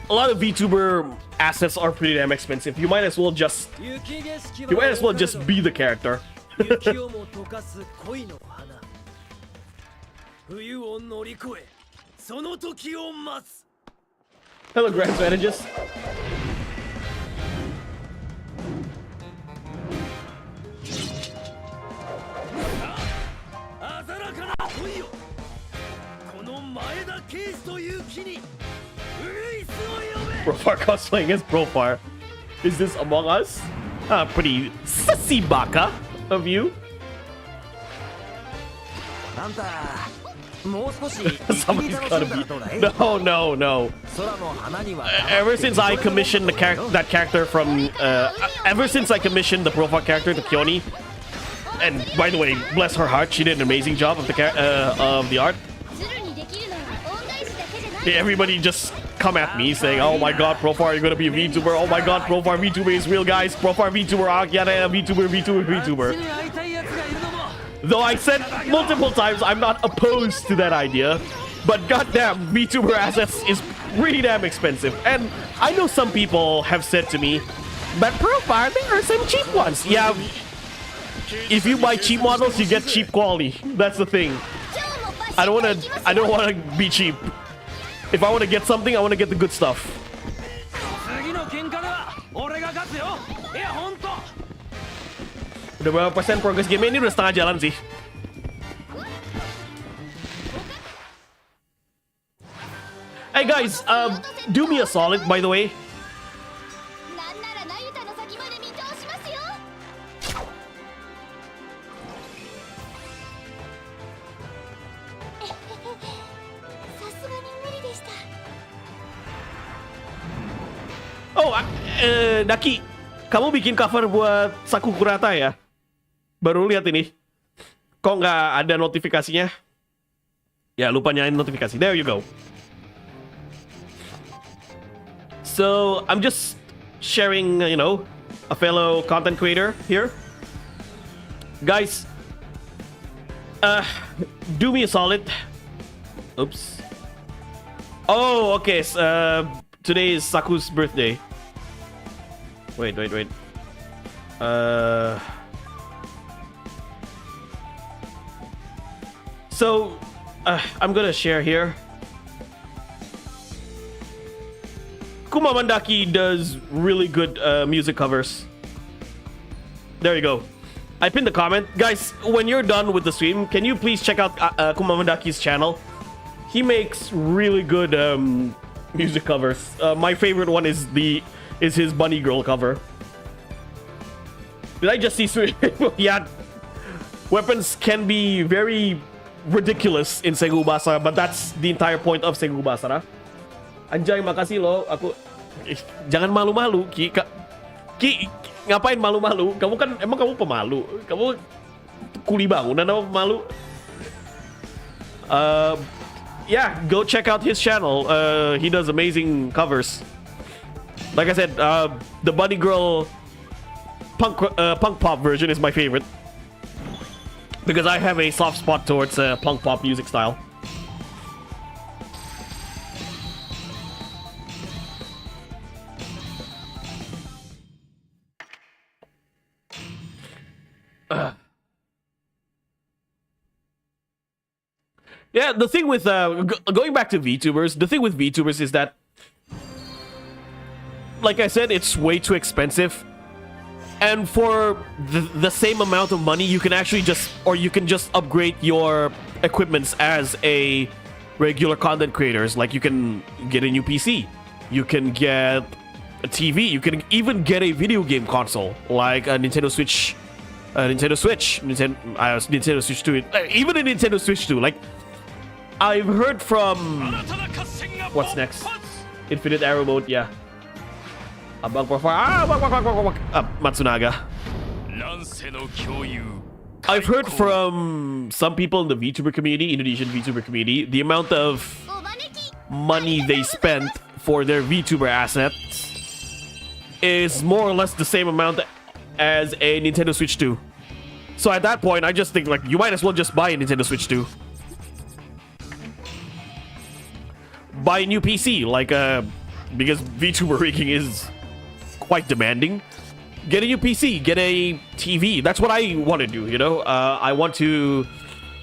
A lot of VTuber assets are pretty damn expensive. You might as well just be the character. Hello, Grand Strategist. Profar cosplaying as Profar. Is this Among Us? Pretty sassy baka of you. Somebody's gotta be. No. Ever since I commissioned the character from, ever since I commissioned the Profar character to Kioni, and by the way, bless her heart, she did an amazing job of the art. Everybody just come at me saying, "Oh my God, Profar, you're gonna be a VTuber. Oh my God, Profar VTuber is real, guys. Profar VTuber, yada VTuber." Though I said multiple times I'm not opposed to that idea, but goddamn, VTuber assets is pretty damn expensive. And I know some people have said to me, "But Profar, there are some cheap ones." Yeah, if you buy cheap models, you get cheap quality. That's the thing. I don't wanna be cheap. If I want to get something, I want to get the good stuff. Udah berapa persen progress game ini? Udah setengah jalan sih. Hey guys, do me a solid, by the way. Oh, Daki, kamu bikin cover buat Saku Kurata ya? Baru lihat ini. Kok nggak ada notifikasinya? Ya, lupa nyalain notifikasi. There you go. So, I'm just sharing, you know, a fellow content creator here. Guys, do me a solid. Oops. Oh, okay. Today is Saku's birthday. Wait. So, I'm gonna share here. Kumamandaki does really good music covers. There you go. I pinned the comment. Guys, when you're done with the stream, can you please check out Kumamandaki's channel? He makes really good music covers. My favorite one is his Bunny Girl cover. Did I just see? Yeah, weapons can be very ridiculous in Sengoku Basara, but that's the entire point of Sengoku Basara. Anjay, makasih lo. Jangan malu-malu, Ki. Ki, ngapain malu-malu? Emang kamu pemalu? Kamu kuli bangunan apa pemalu? Yeah, go check out his channel. He does amazing covers. Like I said, the Bunny Girl punk pop version is my favorite because I have a soft spot towards punk pop music style. Yeah, the thing with going back to VTubers, the thing with VTubers is that, like I said, it's way too expensive. And for the same amount of money, you can actually just upgrade your equipments as a regular content creators. Like you can get a new PC, you can get a TV, you can even get a video game console like a Nintendo Switch, Nintendo Switch 2, even a Nintendo Switch 2. Like I've heard from what's next, Infinite Arrow mode, yeah. Abang Profar, Matsunaga. I've heard from some people in the VTuber community, Indonesian VTuber community, the amount of money they spent for their VTuber assets is more or less the same amount as a Nintendo Switch 2. So at that point, I just think like you might as well just buy a Nintendo Switch 2. Buy a new PC, like because VTuber rigging is quite demanding. Get a new PC, get a TV. That's what I want to do, you know? I want to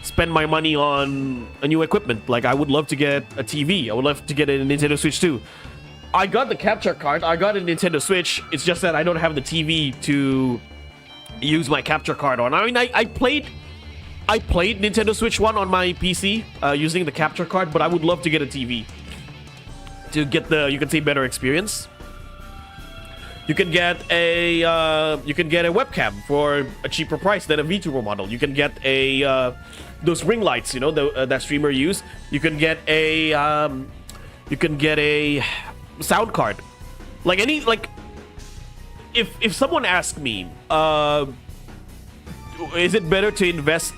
spend my money on a new equipment. Like, I would love to get a TV. I would love to get a Nintendo Switch 2. I got the capture card. I got a Nintendo Switch. It's just that I don't have the TV to use my capture card on. I mean, I played Nintendo Switch 1 on my PC using the capture card, but I would love to get a TV to get the, you can say, better experience. You can get a webcam for a cheaper price than a VTuber model. You can get a those ring lights, you know, that streamer use. You can get a sound card. Like if someone asked me, is it better to invest?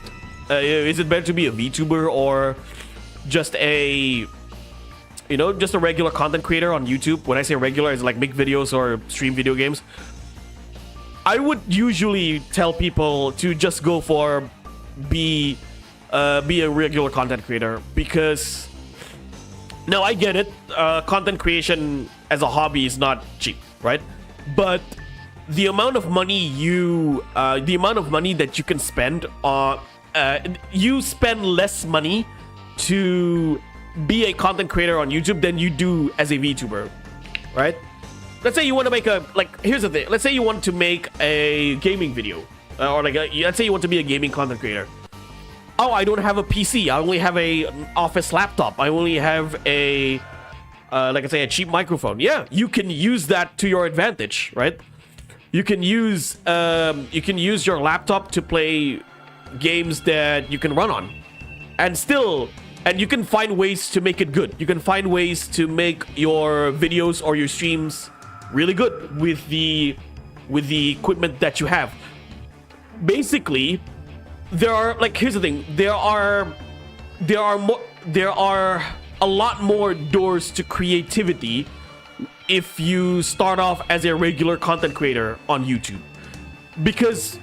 Is it better to be a VTuber or just a just a regular content creator on YouTube? When I say regular, it's like make videos or stream video games. I would usually tell people to just go for be a regular content creator, because now I get it. Content creation as a hobby is not cheap, right? But the amount of money that you can spend on, you spend less money to be a content creator on YouTube than you do as a VTuber, right? Let's say you want to make here's the thing. Let's say you want to make a gaming video, or let's say you want to be a gaming content creator. Oh, I don't have a PC. I only have an office laptop. I only have a, like I say, a cheap microphone. Yeah, you can use that to your advantage, right? You can use your laptop to play games that you can run on, and you can find ways to make it good. You can find ways to make your videos or your streams really good with the equipment that you have. Basically, here's the thing. There are a lot more doors to creativity if you start off as a regular content creator on YouTube. Because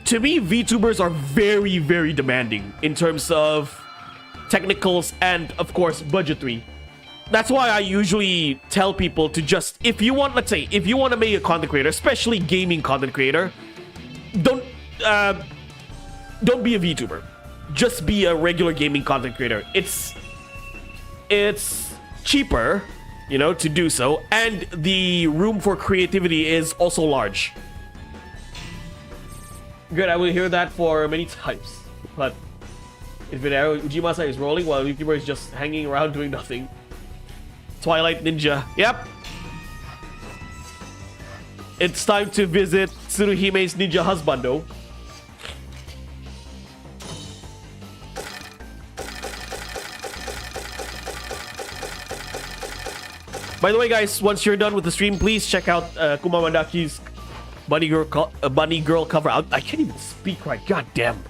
to me, VTubers are very, very demanding in terms of technicals and, of course, budgetary. That's why I usually tell people to just, if you want to make a content creator, especially gaming content creator, don't be a VTuber. Just be a regular gaming content creator. It's cheaper, to do so, and the room for creativity is also large. Good, I will hear that for many times, but Infinite Arrow Ujimasa is rolling while VTuber is just hanging around doing nothing. Twilight Ninja. Yep. It's time to visit Tsuruhime's ninja husbando. By the way, guys, once you're done with the stream, please check out Kumamadaki's Bunny Girl cover. I can't even speak right. God damn.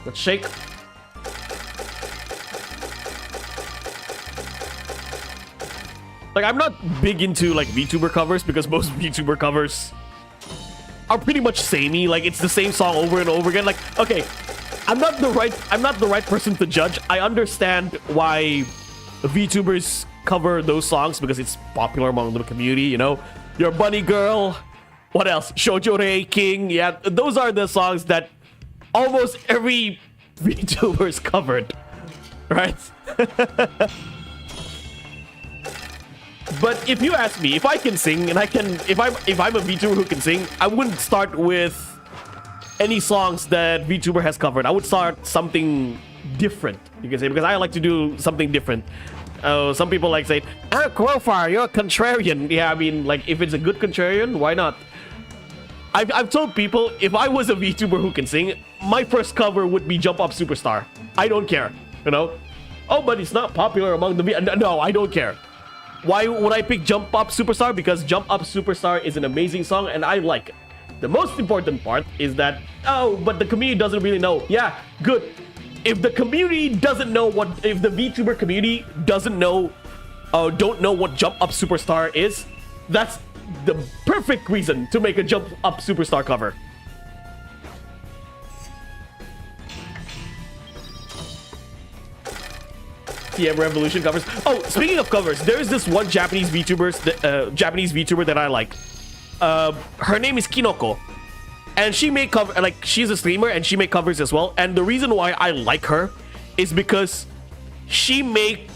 Let's shake. I'm not big into VTuber covers, because most VTuber covers are pretty much samey. It's the same song over and over again. Okay, I'm not the right person to judge. I understand why VTubers cover those songs, because it's popular among the community. Your Bunny Girl. What else? Shoujo Rei King. Yeah, those are the songs that almost every VTuber's covered, right? But if you ask me if I can sing and if I'm a VTuber who can sing, I wouldn't start with any songs that VTuber has covered. I would start something different, you can say, because I like to do something different. Some people like say, Profar, you're a contrarian. Yeah, I mean, like, if it's a good contrarian, why not? I've told people, if I was a VTuber who can sing, my first cover would be Jump Up Superstar. I don't care, you know? Oh, but it's not popular among the... No, I don't care. Why would I pick Jump Up Superstar? Because Jump Up Superstar is an amazing song and I like it. The most important part is that, oh, but the community doesn't really know. Yeah, good. If the community doesn't know what... If the VTuber community doesn't know... don't know what Jump Up Superstar is, that's the perfect reason to make a Jump Up Superstar cover. TM Revolution covers. Oh, speaking of covers, there's this one Japanese VTuber that I like. Her name is Kinoko, and she make cover, like, she's a streamer and she make covers as well. And the reason why I like her is because she makes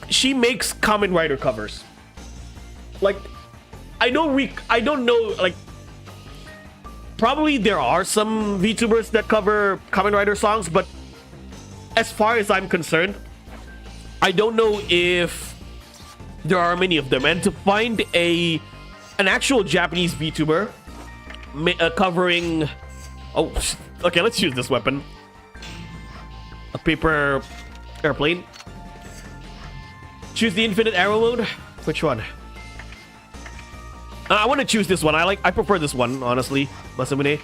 Kamen Rider covers. Like, I don't know, like, probably there are some VTubers that cover Kamen Rider songs, but as far as I'm concerned, I don't know if there are many of them. And to find an actual Japanese VTuber covering... Oh, okay, let's use this weapon. A paper airplane. Choose the infinite arrow mode. Which one? I want to choose this one. I prefer this one, honestly. Masamune.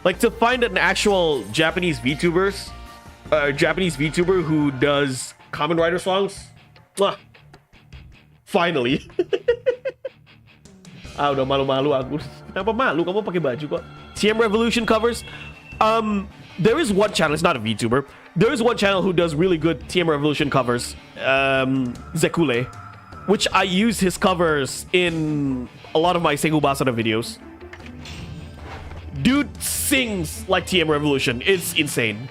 Like, to find an actual Japanese VTuber who does Kamen Rider songs. Mwah. Finally. Udah malu-malu aku. Kenapa malu? Kamu pakai baju kok. TM Revolution covers. There is one channel, it's not a VTuber. There is one channel who does really good TM Revolution covers. Zekule. Which I use his covers in a lot of my Sengoku Basara videos. Dude sings like TM Revolution. It's insane.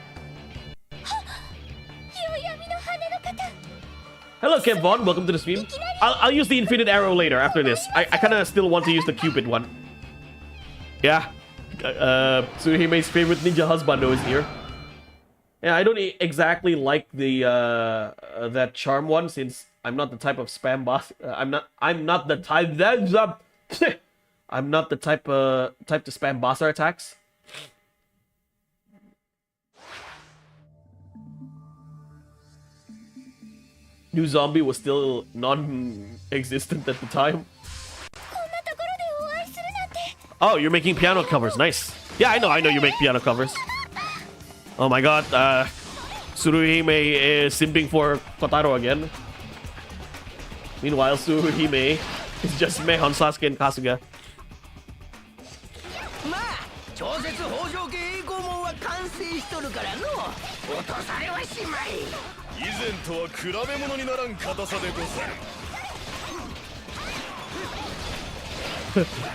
Hello, Kev Vaughn. Welcome to the stream. I'll use the infinite arrow later after this. I kind of still want to use the Cupid one. Yeah. Tsuruhime's favorite ninja husband is here. Yeah, I don't exactly like the that charm one since I'm not the type of spam boss. I'm not the type that I'm not the type to spam Basara attacks. New Zombie was still non-existent at the time. Oh, you're making piano covers. Nice. Yeah, I know you make piano covers. Oh my god, Tsuruhime is simping for Kotaro again. Meanwhile, Tsuruhime is just meh on Sasuke and Kasuga.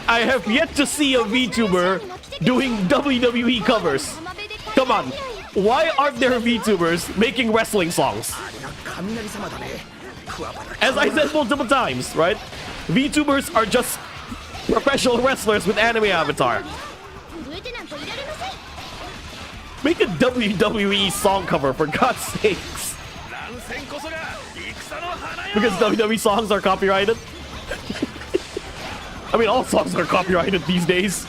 I have yet to see a VTuber doing WWE covers. Come on, why aren't there VTubers making wrestling songs? As I said multiple times, right? VTubers are just professional wrestlers with anime avatar. Make a WWE song cover, for God's sakes. Because WWE songs are copyrighted. I mean, all songs are copyrighted these days.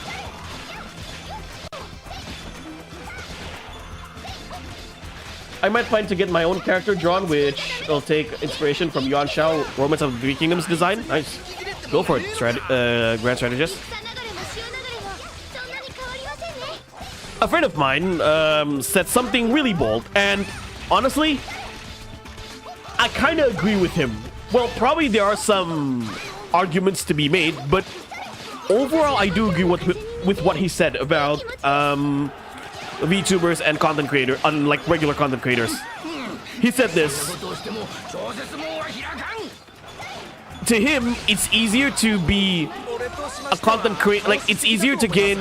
I might plan to get my own character drawn, which will take inspiration from Yuan Shao Romance of the Three Kingdoms design. Nice. Go for it, Grand Strategist. A friend of mine said something really bold, and honestly, I kind of agree with him. Well, probably there are some arguments to be made, but overall, I do agree with what he said about VTubers and content creators, unlike regular content creators. He said this. To him, it's easier to be a content creator, like it's easier to gain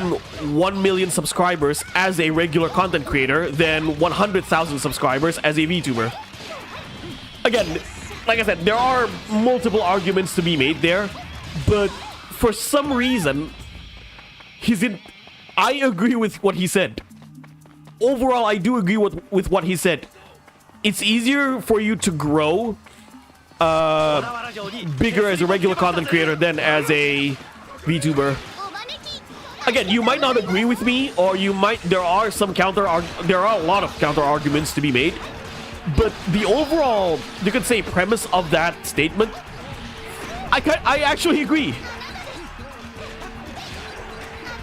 1 million subscribers as a regular content creator than 100,000 subscribers as a VTuber. Again, like I said, there are multiple arguments to be made there, but for some reason, I agree with what he said. Overall, I do agree with what he said. It's easier for you to grow bigger as a regular content creator than as a VTuber. Again, you might not agree with me, or there are a lot of counter arguments to be made, but the overall, you could say, premise of that statement, I actually agree.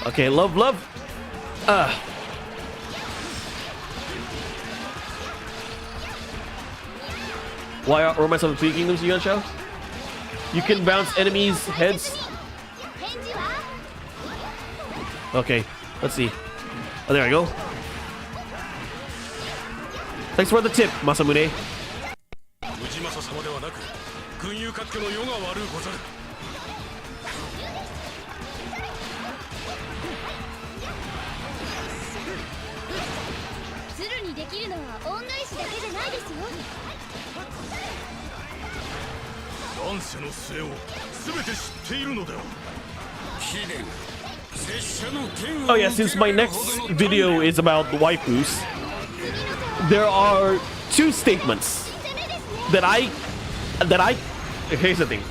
Okay, love. Why are romance of the Three Kingdoms, Yuan Shao? You can bounce enemies' heads. Okay, let's see. Oh, there I go. Thanks for the tip, Masamune. Oh yeah, since my next video is about waifus, there are two statements that I here's the thing.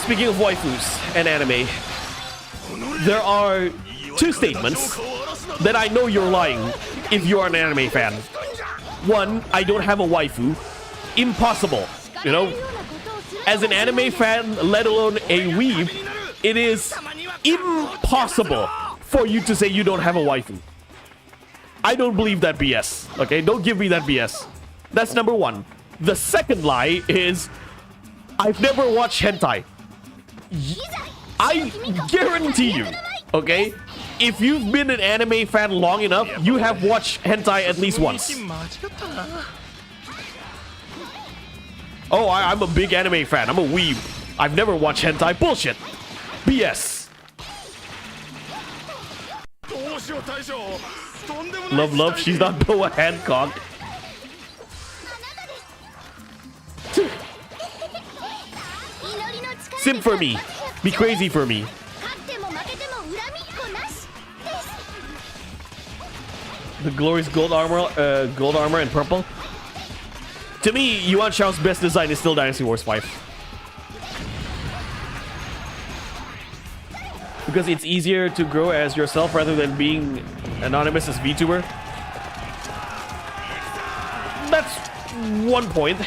Speaking of waifus and anime, there are two statements that I know you're lying if you are an anime fan. One, I don't have a waifu. Impossible. You know, as an anime fan, let alone a weeb, it is impossible for you to say you don't have a waifu. I don't believe that BS. Okay, don't give me that BS. That's number one. The second lie is I've never watched hentai. I guarantee you, okay, if you've been an anime fan long enough, you have watched hentai at least once. Oh, I'm a big anime fan. I'm a weeb. I've never watched hentai. Bullshit. BS. Love. She's not Boa Hancock. Sim for me. Be crazy for me. The glorious gold armor and purple. To me, Yuan Shao's best design is still Dynasty Wars 5. Because it's easier to grow as yourself rather than being anonymous as VTuber. That's one point.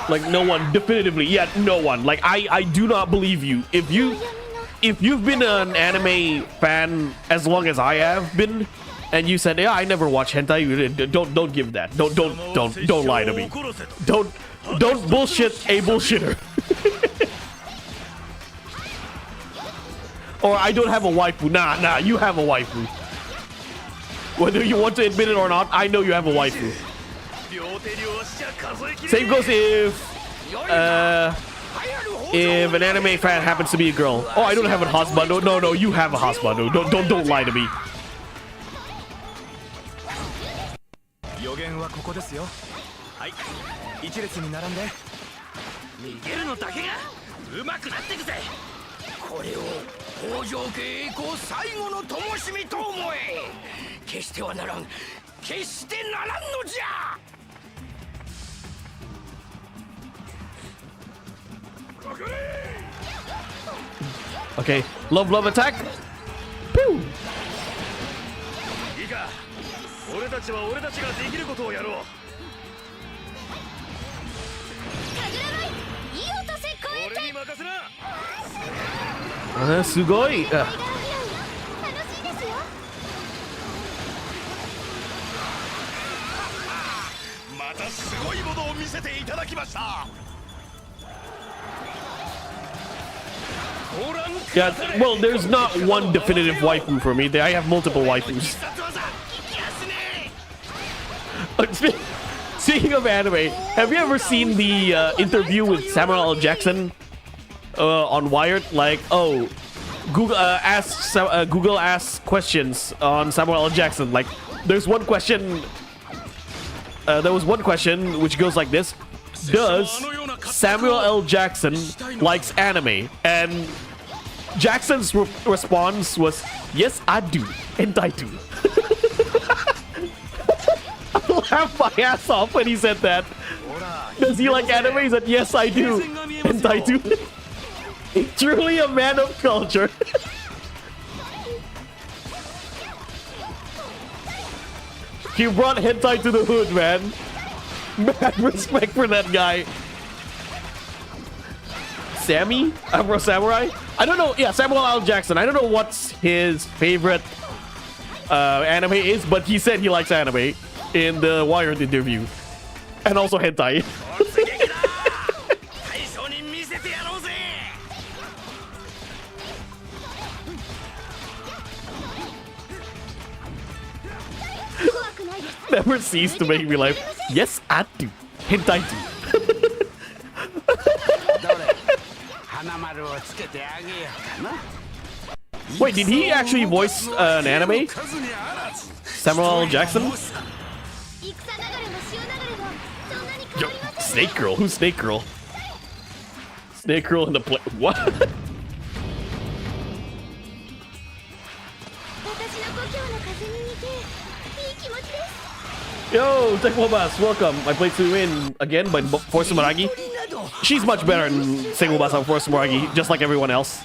Like no one, definitively, yeah, no one. Like I do not believe you. If you've been an anime fan as long as I have been, and you said, yeah, I never watch hentai, don't give that. Don't lie to me. Don't bullshit a bullshitter. Or I don't have a waifu. Nah, you have a waifu. Whether you want to admit it or not, I know you have a waifu. Same goes if an anime fan happens to be a girl. Oh, I don't have a husband. No, you have a husband. Don't lie to me. Okay, love attack. Pew. Sugoi. Yeah, well, there's not one definitive waifu for me. I have multiple waifus. Speaking of anime, have you ever seen the interview with Samuel L. Jackson on Wired? Like, oh, Google asks questions on Samuel L. Jackson. Like, there's one question. There was one question which goes like this: does Samuel L. Jackson likes anime? And Jackson's response was, yes, I do, and I do. I laughed my ass off when he said that. Does he like anime? He said, yes, I do, and I do. Truly a man of culture. He brought hentai to the hood, man. Mad respect for that guy. Sammy? Afro Samurai? I don't know. Yeah, Samuel L. Jackson. I don't know what's his favorite anime is, but he said he likes anime in the Wired interview. And also hentai. Never cease to make me laugh. Yes, I do. Hentai do. Wait, did he actually voice an anime? Samuel L. Jackson? Yo, Snake Girl? Who's Snake Girl? Snake Girl in the play. What? Yo, Sengoku, welcome. I played Tsuruhime again by Force Maragi. She's much better than Sengoku Basara Force Maragi, just like everyone else.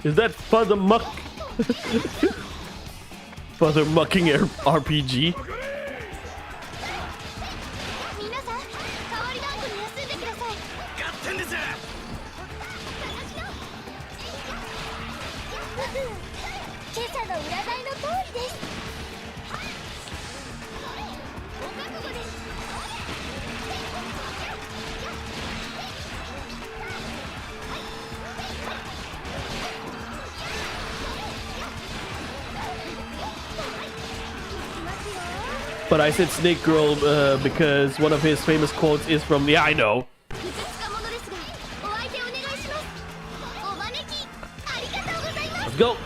Is that Father Muck? Father Mucking RPG? But I said Snake Girl because one of his famous quotes is from the I know. Let's go.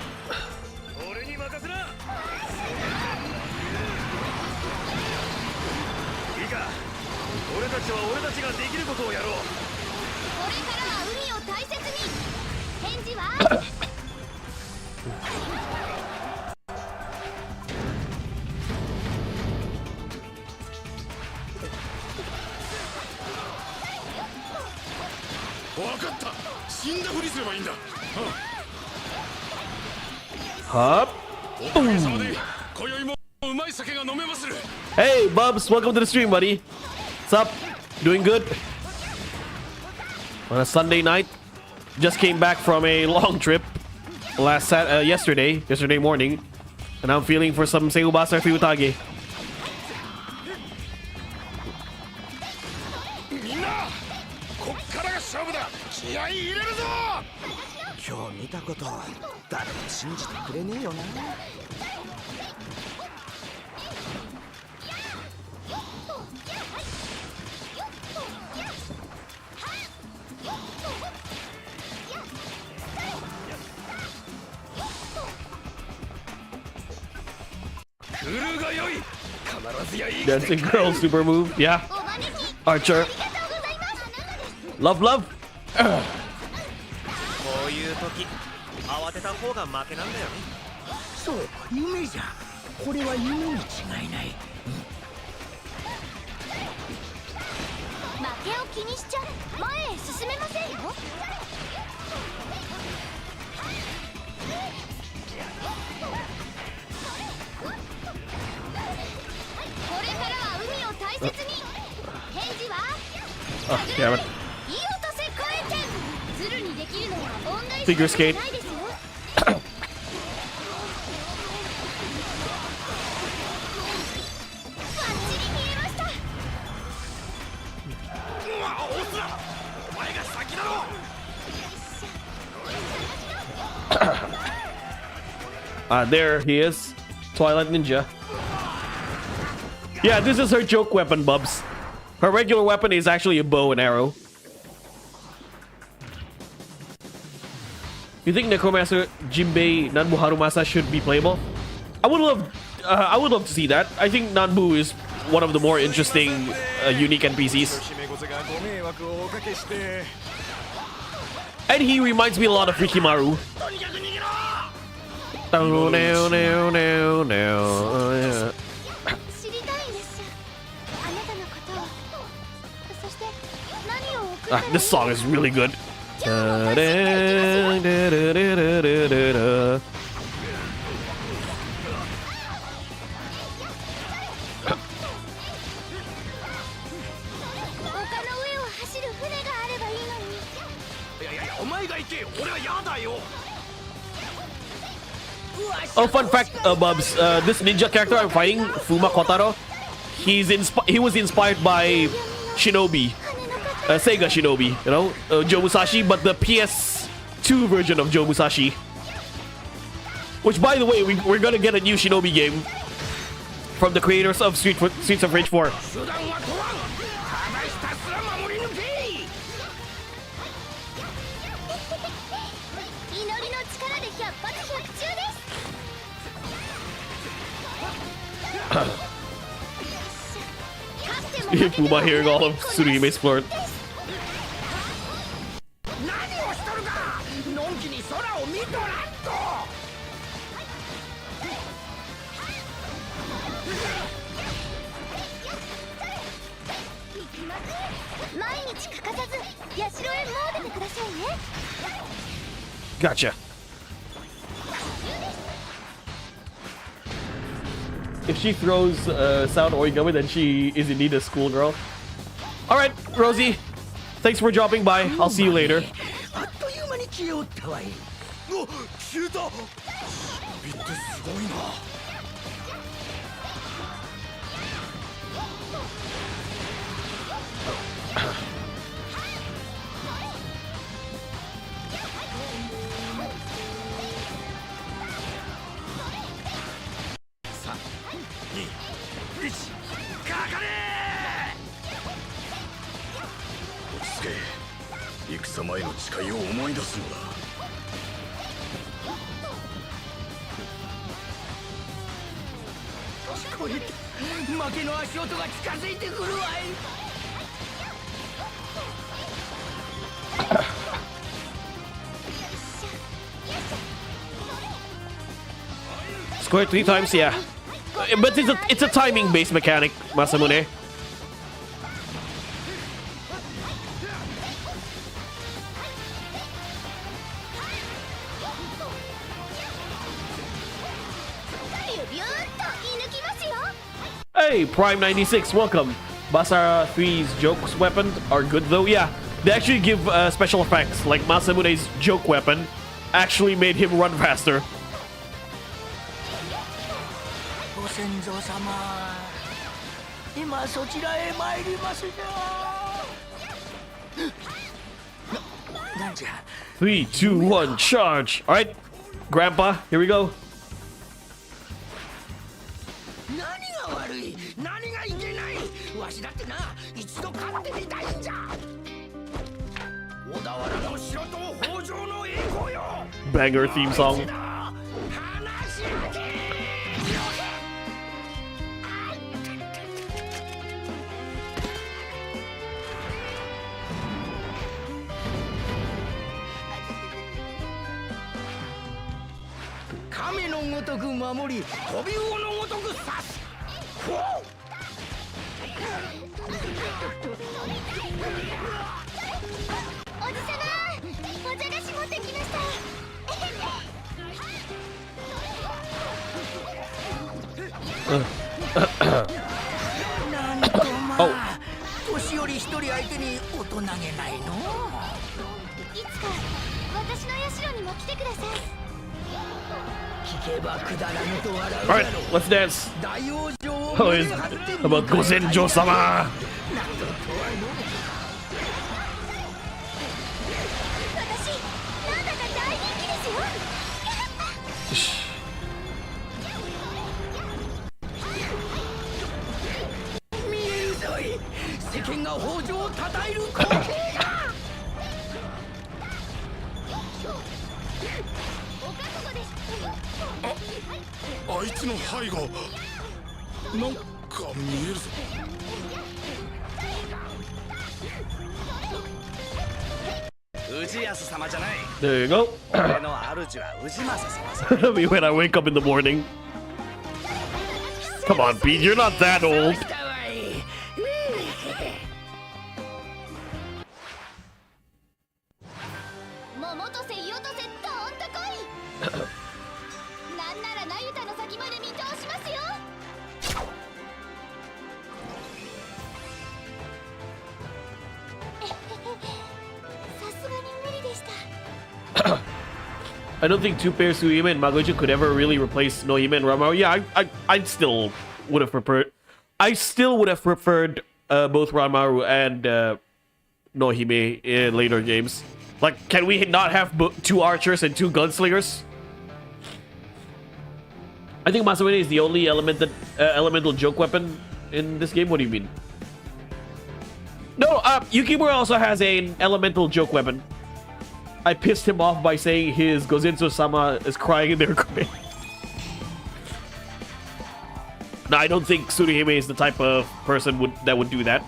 Hup. Hey, Bubs, welcome to the stream, buddy. What's up? Doing good? On a Sunday night. Just came back from a long trip yesterday morning, and I'm feeling for some Sengoku Basara for Utage. 今日見たこと誰も信じてくれねえよな。Dancing girl super move, yeah. Archer. Love, love. こういう時慌てた方が負けなんだよね。そう、夢じゃ。これは夢に違いない。負けを気にしちゃ前へ進めませんよ。これからは海を大切に。返事は Oh, damn it. いい落とせ超えて。鶴にできるのは figure skate. There he is, Twilight Ninja. Yeah, this is her joke weapon, Bubs. Her regular weapon is actually a bow and arrow. You think Necromancer Jinbei Nanbu Harumasa should be playable? I would love to see that. I think Nanbu is one of the more interesting, unique NPCs. And he reminds me a lot of Rikimaru. This song is really good. Oh, fun fact, Bubs, this ninja character I'm fighting, Fuma Kotaro, he was inspired by Shinobi, Sega Shinobi, you know, Joe Musashi, but the PS2 version of Joe Musashi. Which, by the way, we're gonna get a new Shinobi game from the creators of Streets of Rage 4. Fuma hearing all of Tsuruhime's flirt. Gotcha. If she throws sound origami, then she is indeed a schoolgirl. Alright, Rosie. Thanks for dropping by. I'll see you later. Square 3 times, yeah. But it's a timing based mechanic, Masamune. Hey, Prime 96, welcome. Basara 3's jokes weapon are good though. Yeah, they actually give special effects. Like Masamune's joke weapon actually made him run faster. Three, two, one, charge! All right, Grandpa, here we go. Banger theme song. Alright, let's dance. Oh, it's about Gosenjo-sama. There you go. Me when I wake up in the morning. Come on, Pete, you're not that old. I don't think two-pair Tsuruhime and Magoju could ever really replace Nohime and Ranmaru. Yeah, I still would have preferred. I still would have preferred both Ranmaru and Nohime in later games. Like, can we not have two archers and two gunslingers? I think Masamune is the only elemental joke weapon in this game. What do you mean? No, Yukimura also has an elemental joke weapon. I pissed him off by saying his Gozenzo-sama is crying in their grave. No, I don't think Tsuruhime is the type of person that would do that.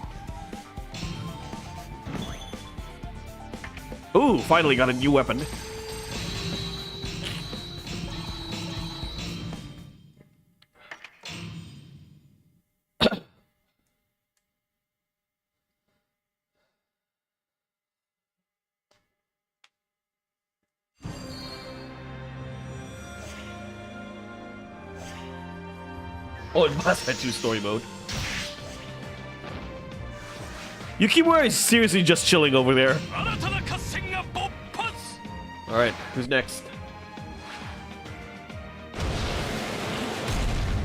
Ooh, finally got a new weapon. Oh, it must have 2 story mode. Yukimura is seriously just chilling over there. Alright, who's next?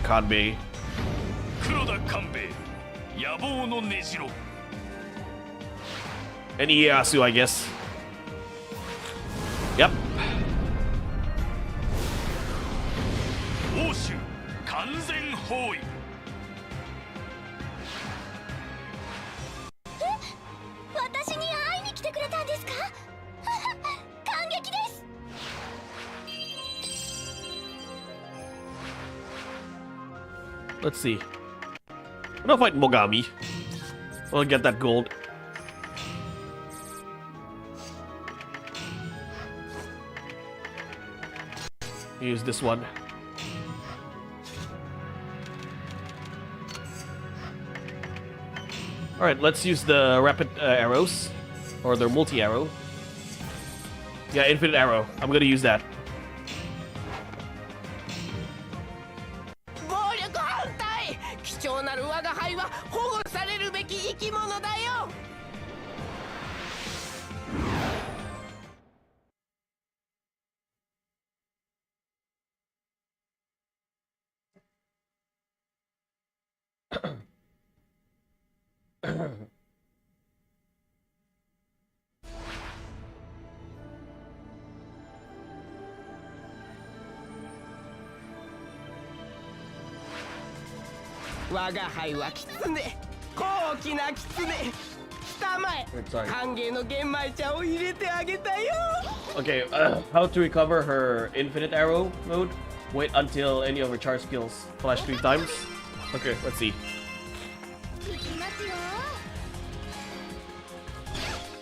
Kanbei. And Ieyasu, I guess. Yep. Let's see. I'm gonna fight Mogami. I'll get that gold. Use this one. Alright, let's use the rapid arrows. Or their multi-arrow. Yeah, infinite arrow. I'm gonna use that. Okay, how to recover her infinite arrow mode? Wait until any of her charge skills flash 3 times. Okay, let's see.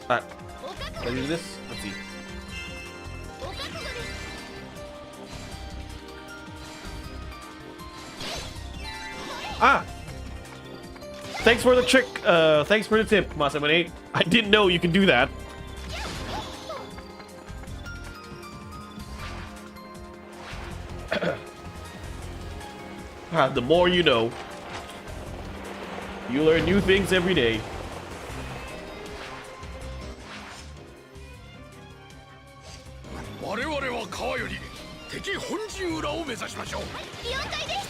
Alright, can I do this? Let's see. Ah! Thanks for the trick, thanks for the tip, Masamune. I didn't know you can do that. The more you know. You learn new things every day. 我々は川より敵本陣裏を目指しましょう。了解です。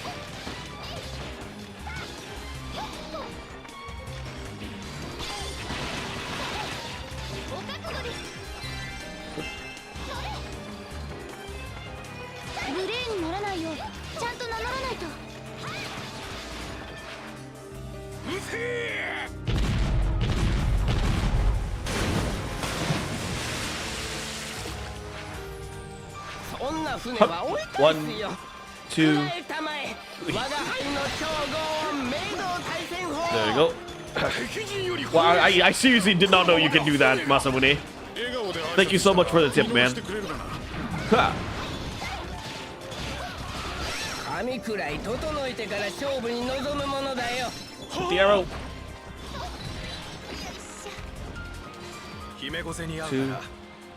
お覚悟です。無礼にならないようちゃんと名乗らないと。うせそんな船は置いたいですよ。 2. 我が輩の称号明道対戦法。 There you go. 敵陣より Well, I seriously did not know you could do that, Masamune. Thank you so much for the tip, man. Ha. 髪くらい整えてから勝負に臨むものだよ。 The arrow. 姫御瀬に会うなら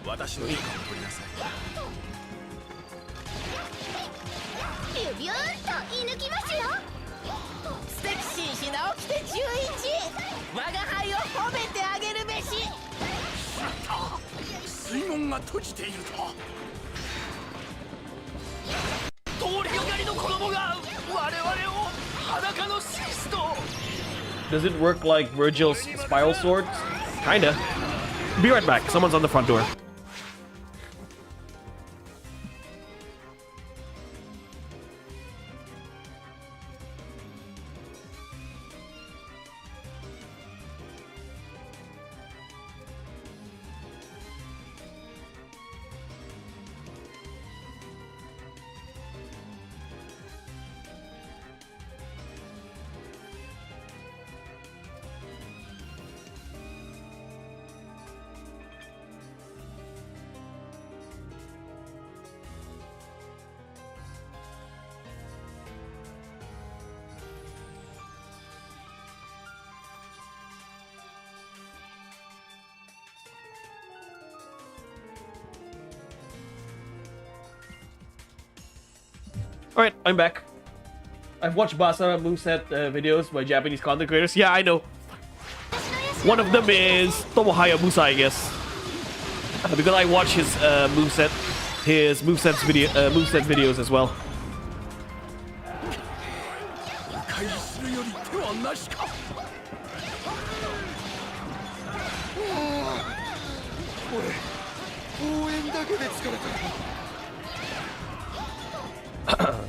私の許可を取りなさい。ビュビューンと射抜きますよ。ステキ紳士直樹手11。我が輩を褒めてあげるべし。しまった。水門が閉じていると。通りがかりの子供が我々を裸のシスト。 Does it work like Virgil's spiral sword? Kinda. Be right back. Someone's on the front door. Alright, I'm back. I've watched Basara moveset videos by Japanese content creators. Yeah, I know. One of them is Tomohaya Musa, I guess. Because I watch his moveset videos as well. 開示するより手はなしか。俺応援だけで疲れた。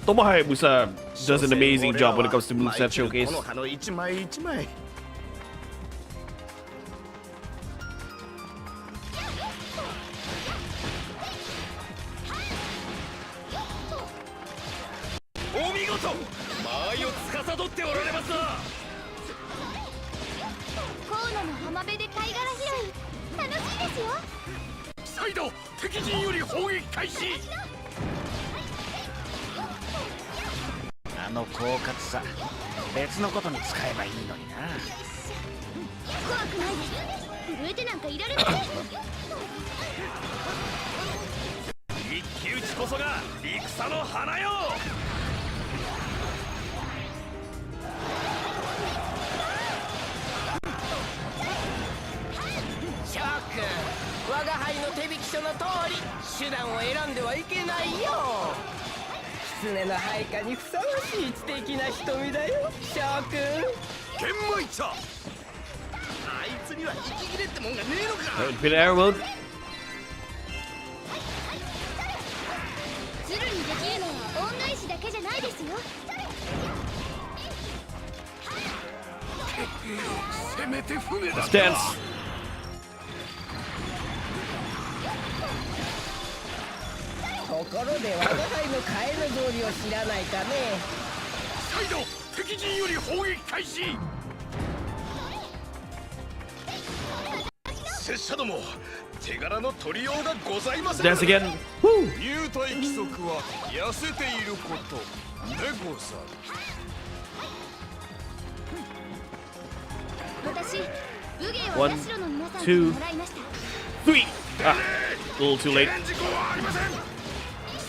Tomohaya Musa does an amazing job when it comes to moveset showcase. この葉の一枚一枚。 お見事。間合いを司っておられますな。河野の浜辺で貝殻拾い楽しいですよ。再度敵陣より砲撃開始。 あの狡猾さ、別のことに使えばいいのにな。怖くないです。震えてなんかいられません。一騎打ちこそが戦の花よ。シャーク、我が輩の手引き書の通り手段を選んではいけないよ。 狐の配下にふさわしい知的な瞳だよ、翔くん。玄米茶。あいつには息切れってもんがねえのか。Bit arrow mode. 鶴にできるのは恩返しだけじゃないですよ。せめて船だ。 Stance. ところで我が輩のカエル通りを知らないかね。再度敵陣より砲撃開始。拙者ども手柄の取りようがございません。 Dance again. Woo. 入隊規則は痩せていることでござる。私武芸は社の皆さんからもらいました。 3. Ah, a little too late. 事故はありません。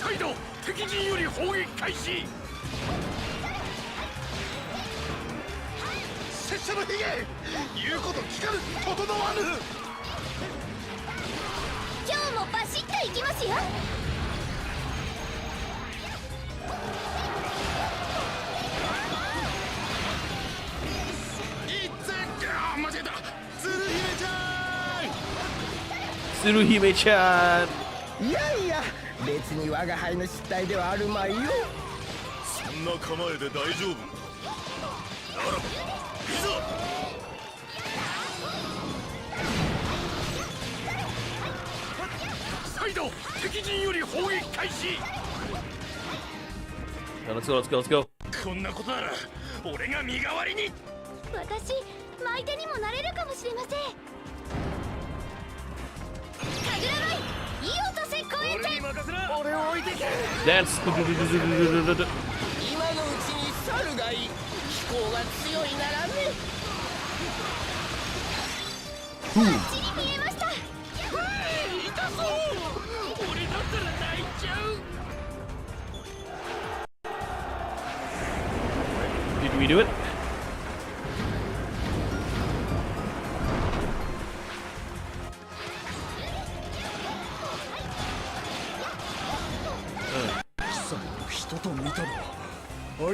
再度敵陣より砲撃開始。拙者のヒゲ言うこと聞かぬ整わぬ。今日もバシッといきますよ。Tsuruhime-chan. いやいや別に我が輩の失態ではあるまいよ。そんな構えで大丈夫。ならばいざ。再度敵陣より砲撃開始。 Let's go, let's go, let's go. こんなことなら俺が身代わりに。私相手にもなれるかもしれません。神楽舞いい音石膏へて。俺を置いてけ。 Dance. 今のうちに猿がいい。飛行が強いならね。バッチリ見えました。痛そう。俺だったら泣いちゃう。 Did we do it?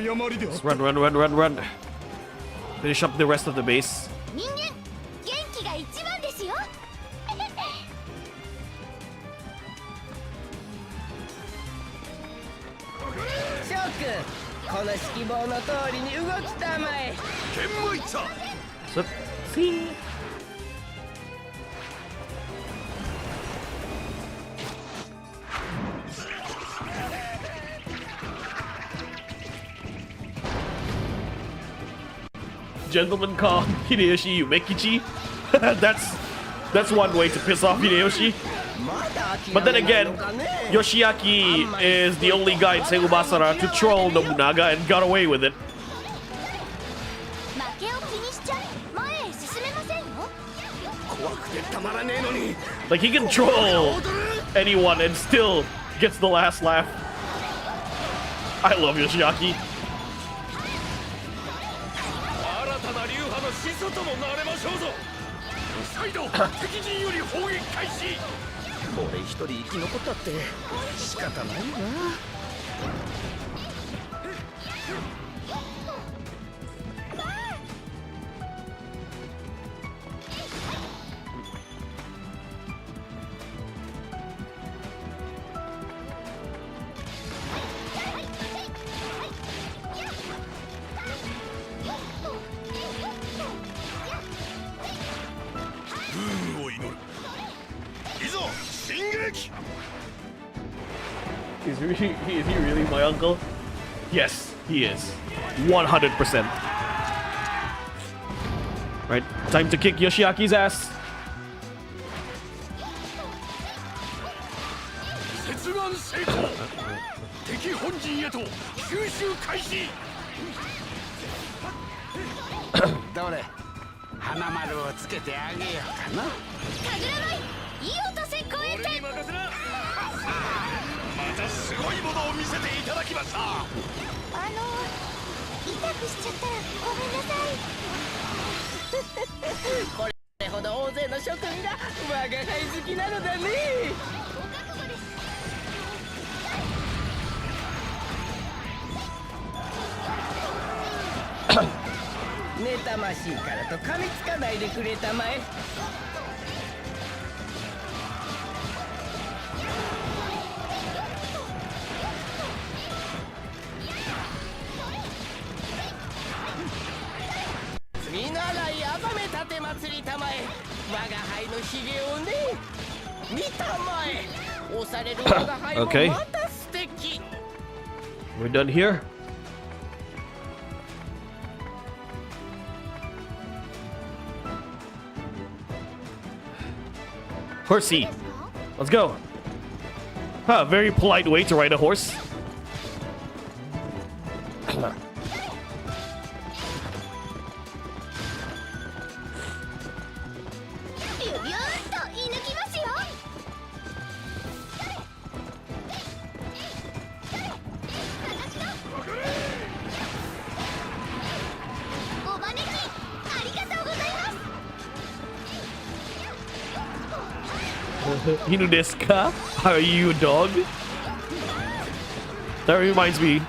Let's run, run, run, run, run. Finish up the rest of the base. 人間元気が一番ですよ。翔くんこの指揮棒の通りに動きたまえ。剣舞茶。 So, see? Gentleman call Hideyoshi Yumekichi. That's one way to piss off Hideyoshi. But then again, Yoshiaki is the only guy in Sengoku Basara to troll Nobunaga and got away with it. 負けを気にしちゃ前へ進めませんよ。怖くてたまらねえのに。 Like he can troll anyone and still gets the last laugh. I love Yoshiaki. 新たな流派の始祖ともなれましょうぞ。再度敵陣より砲撃開始。俺一人生き残ったって仕方ないよな。不運を祈る。いざ進撃。 Is he really my uncle? Yes, he is. 100%. Right, time to kick Yoshiaki's ass. 接岸成功。敵本陣へと吸収開始。どれ花丸をつけてあげようかな。神楽舞いいい音石膏へて。またすごいものを見せていただきました。痛くしちゃったらごめんなさい。これほど大勢の諸君が我が輩好きなのだね。妬ましいからと噛みつかないでくれたまえ。見習いあばめ立て祭りたまえ。我が輩のひげをね見たまえ。押される我が輩も Okay. また素敵。 We're done here. Horsey. Let's go. Huh, very polite way to ride a horse. ビュビューンと射抜きますよ。お招きありがとうございます。 Inu desu ka? Are you a dog? That reminds me.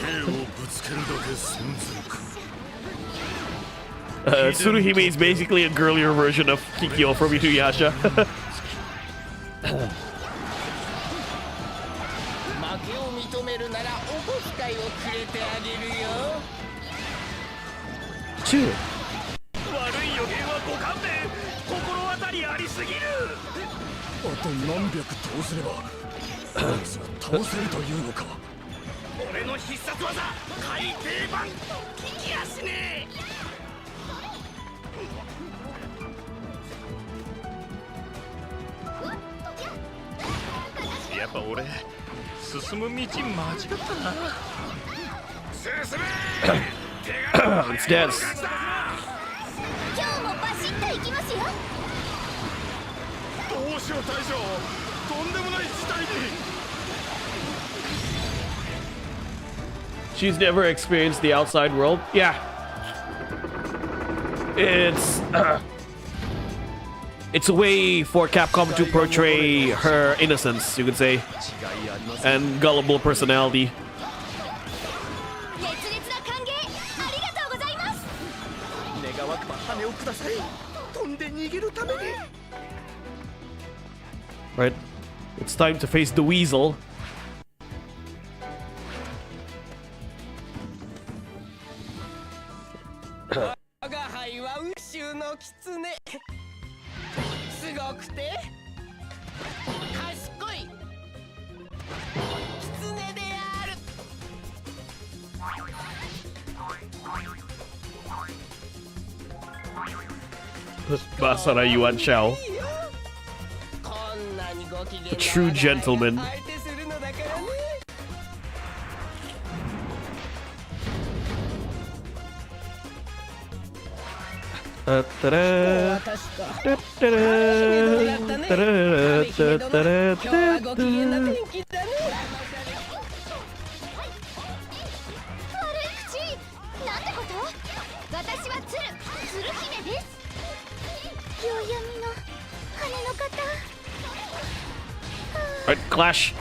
兵をぶつけるだけ存続。 Tsuruhime is basically a girlier version of Kikyo from Inuyasha. 認めるならお小遣いをくれてあげるよ。チュー。悪い予言はご勘弁。心当たりありすぎる。あと何百倒せればあいつは倒せるというのか。俺の必殺技海底版聞きやしねやっぱ俺進む道間違ったな。進め Let's dance. 今日もバシッと行きますよ。どうしよう大将、とんでもない事態に。 She's never experienced the outside world. Yeah. It's a way for Capcom to portray her innocence, you could say, and gullible personality. 熱烈な歓迎ありがとうございます。願わくば羽をください。飛んで逃げるために。 Right. It's time to face the weasel. 我が輩は宇宙の狐。すごくて賢い狐である。 Basara Yuan Xiao. こんなにご機嫌 A true gentleman. 相手するのだからね。 Ta-da. 私か Ta-da. 今日はご機嫌な天気だね。悪い口なんてこと？私は鶴姫です。秒闇の羽の方。 Right, clash.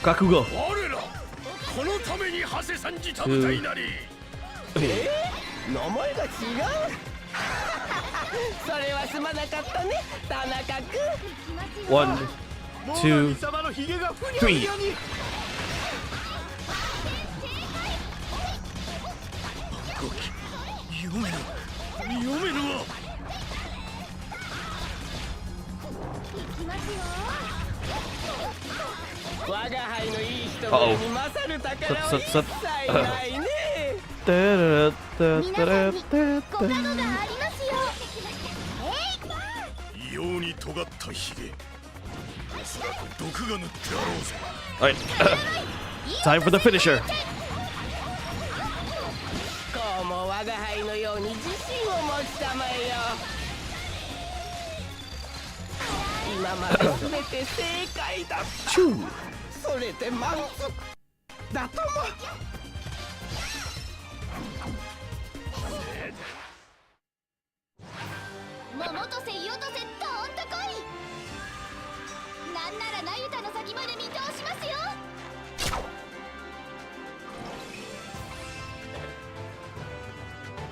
Kakugo. 我らこのために長谷さんじた舞台なり。名前が違う。それはすまなかったね、田中君。 One, 2, 様のヒゲがふにゃ three. ふにゃに。読めるわ。我が輩のいい人柄に勝る宝は一切ないね。 Ta-da. 皆さんに Ta-da. ご加護がありますよ。異様に尖ったヒゲ。おそらく毒が塗ってあろうぜ。 Alright. Time for the finisher. こうも我が輩のように自信を持ちたまえよ。今まで全て正解だった。 Choo. それで満足だとも。桃とせいおとせどんとこい。なんならなゆたの先まで見通しますよ。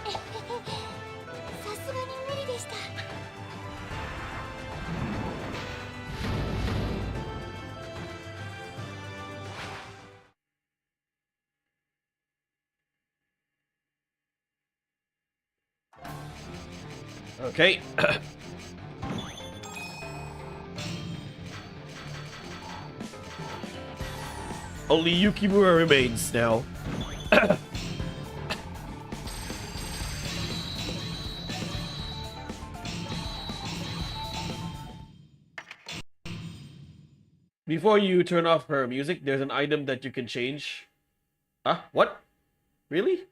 えへへ、さすがに無理でした。 Okay. Only Yukimura remains now. Before you turn off her music, there's an item that you can change. Huh? What? Really?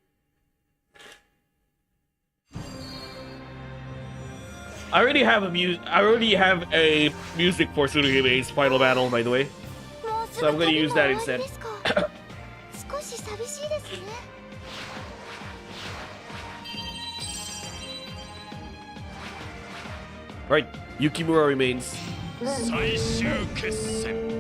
I already have a music for Tsuruhime's final battle, by the way. So I'm gonna use that instead. 少し寂しいですね。 Right, Yukimura remains. 最終決戦。 Right.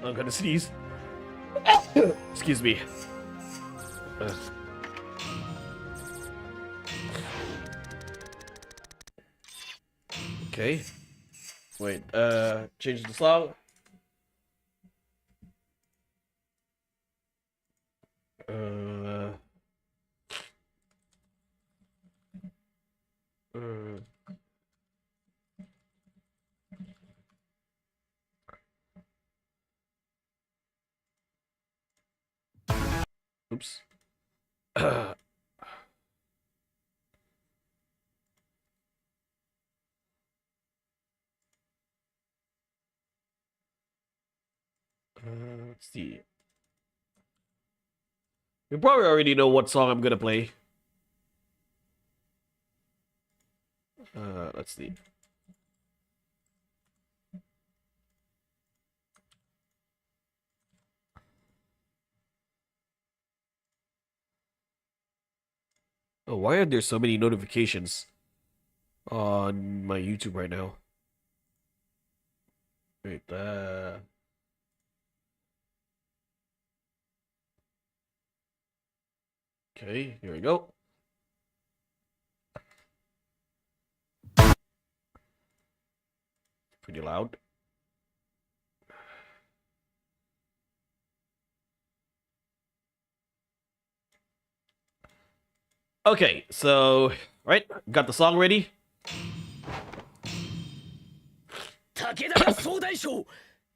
I'm gonna sneeze. Excuse me. Okay. Wait, change the song. Uh, oops. Let's see. You probably already know what song I'm gonna play. Let's see. Oh, why are there so many notifications on my YouTube right now? Wait, okay, here we go. Pretty loud. Okay, so, right, got the song ready. 武田総大将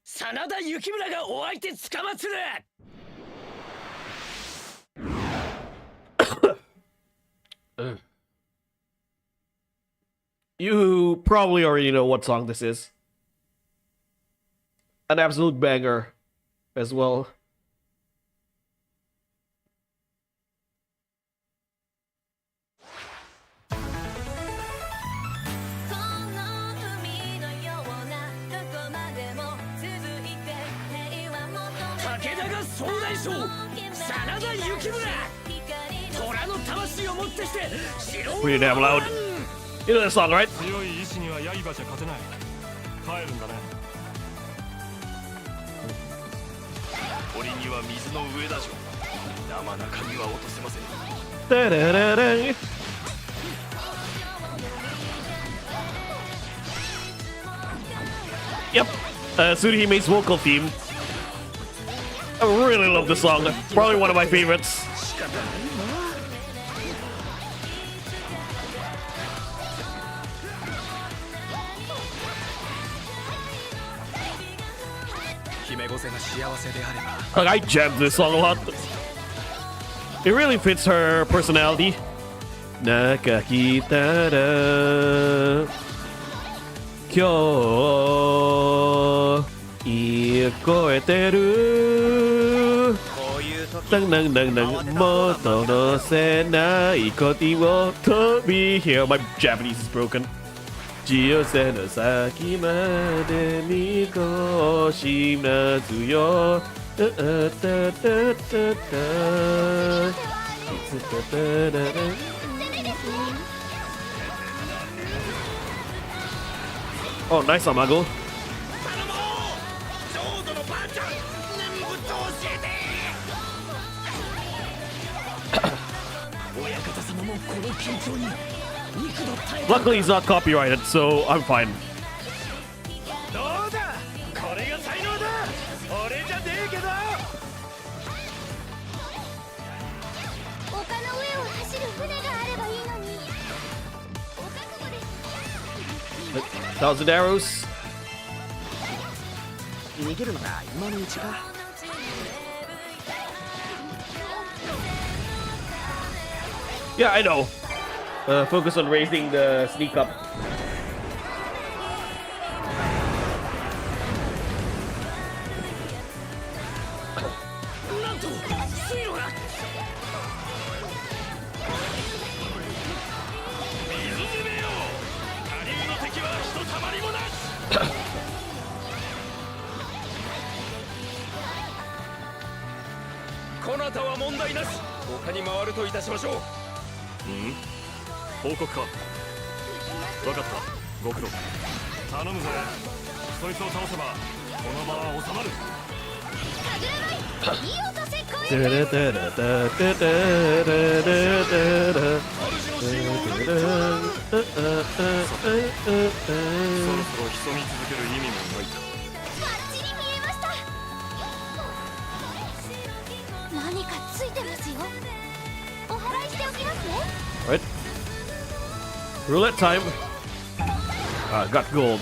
真田幸村がお相手つかまつる。 You probably already know what song this is. An absolute banger as well. Pretty damn loud. You know that song, right? 強い意志には刃じゃ勝てない。帰るんだね。堀には水の上だじょ。生中身は落とせません。Da-da-da-da. Yep, Tsuruhime's vocal theme. I really love this song. Probably one of my favorites. Like, I jammed this song a lot. It really fits her personality. Nakakita Kyo Ikoeteru Dang dang dang dang Moto no senai koti wo tobi here. My Japanese is broken. Jiyose no saki made miko shimazu yo. Oh, nice, Amago. Luckily, it's not copyrighted, so I'm fine. Thousand arrows. Yeah, I know. Focus on raising the sneak up. 問題なし。他に回るといたしましょう。報告か。分かった、ご苦労。頼むぜ。そいつを倒せばこの場は収まる。かぐらないいい音石膏そろそろ潜み続ける意味もない。バッチリ見えました。何かついてますよ。お払いしておきますね。Right. Roulette time. Got gold.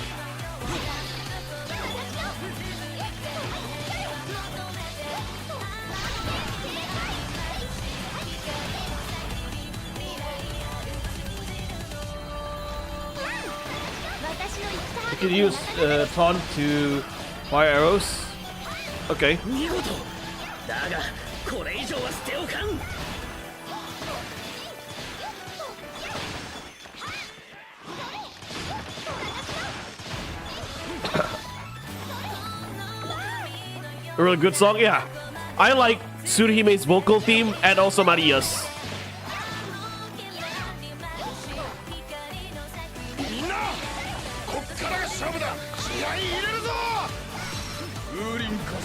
You can use taunt to fire arrows. Okay. 見事だがこれ以上は捨ておかん。 A really good song, yeah. I like Tsuruhime's vocal theme and also Maria's. みんなこっからが勝負だ。気合い入れるぞ。風林火山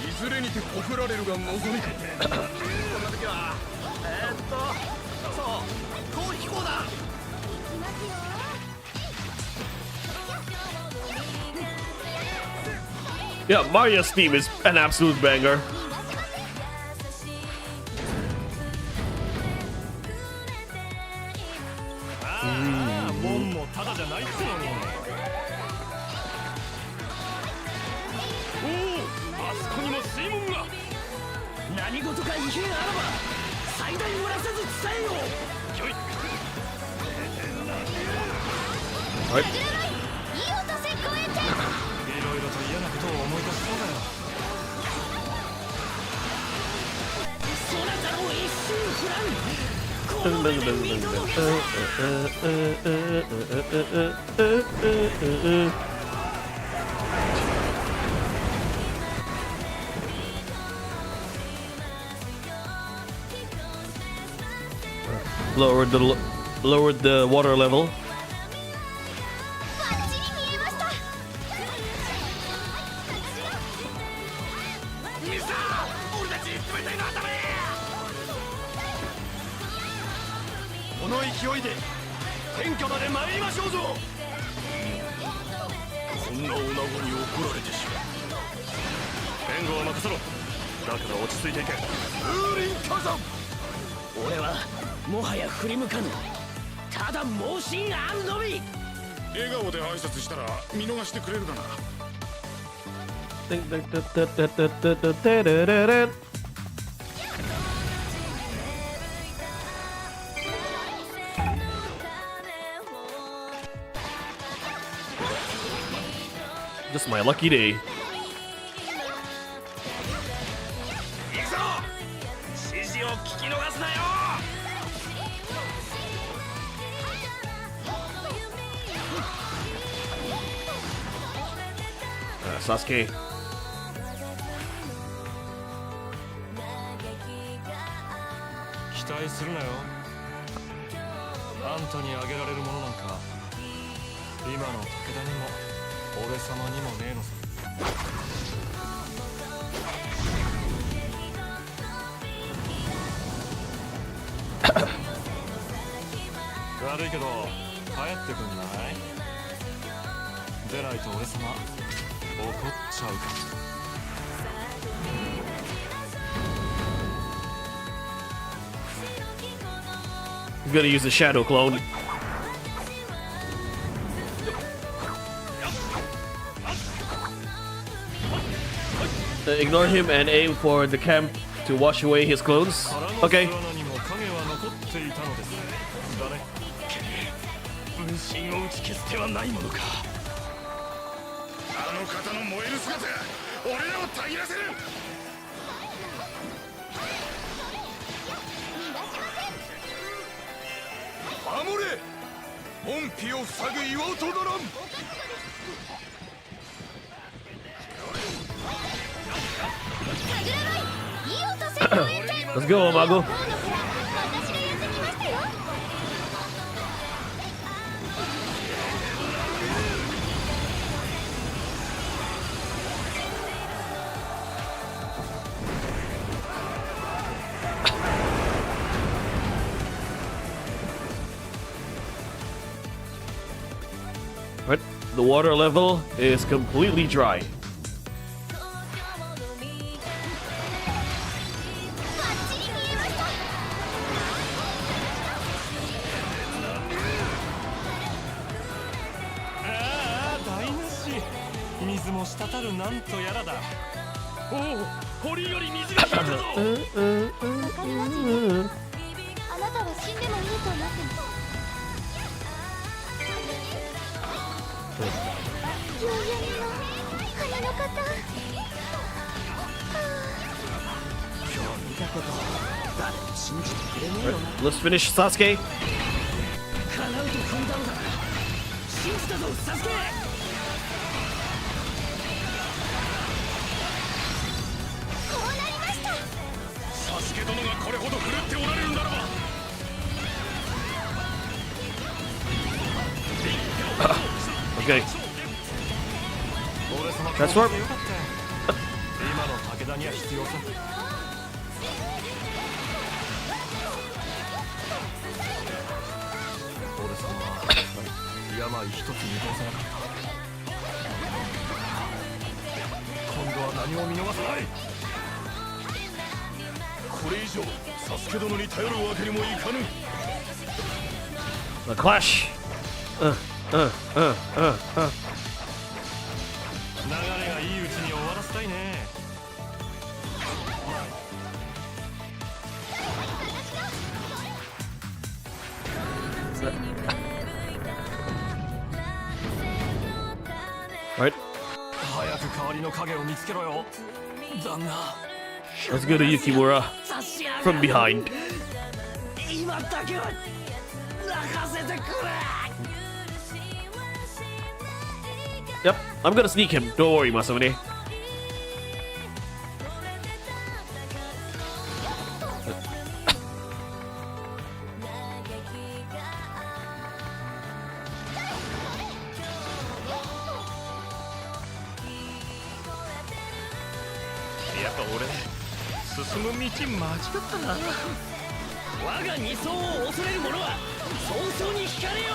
いずれにて告られるが望みか。こんな時はそう逃避行だ。 Yeah, Maria's theme is an absolute banger. 門もただじゃないってのに。おお、あそこにも水門が。何事か異変あらば最大漏らさず伝えよう。よい。 Right. いい音石膏へて。 いろいろと嫌なことを思い出しそうだよ。そなたの一心不乱。この目で見届けさ。 Lowered the water level. バッチリ見えました。 ミスター俺たち冷たいの当たれ。この勢いで天下まで参りましょうぞ。こんな女子に怒られてしまう。援護は任せろ。だから落ち着いていけ。風林火山。俺はもはや振り向かぬ。ただ盲信あんのみ。笑顔で挨拶したら見逃してくれるかな。 Just my lucky day. 行くぞ。指示を聞き逃すなよ。 Sasuke. 期待するなよ。あんたにあげられるものなんか今の武田にも俺様にもねえのさ。悪いけど帰ってくんない？でないと俺様怒っちゃうか。 I'm gonna use a shadow clone. Ignore him and aim for the camp to wash away his clones. Okay. 分身を打ち消す手はないものか。あの方の燃える姿が俺らをたぎらせる。守れ。門扉を塞ぐ岩とならん。かぐらないいい音石膏へ。Let's go, Mago. 私がやってきましたよ。 Right, the water level is completely dry. バッチリ見えました。ああ台無し。水も滴るなんとやらだ。おお堀より水が引いたぞ。わかりますよ。あなたは死んでもいいと思ってます。秒読みの羽の方。 Right, let's finish Sasuke. 叶うと踏んだのだ。信じたぞサスケ。 こうなりました。サスケ殿がこれほど振るっておられるならば Okay. Transform. 今の武田には必要さ。俺様は病一つ見通さなかった。今度は何も見逃さない。これ以上サスケ殿に頼るわけにもいかぬ。 The clash. 流れがいいうちに終わらせたいね。 Right, 早く代わりの影を見つけろよ。旦那。 let's go to Yukimura from behind. 今だけは泣かせてくれ。 Yep, I'm gonna sneak him. Don't worry, Masamune.「我が二層を恐れる者は早々に引かれよ」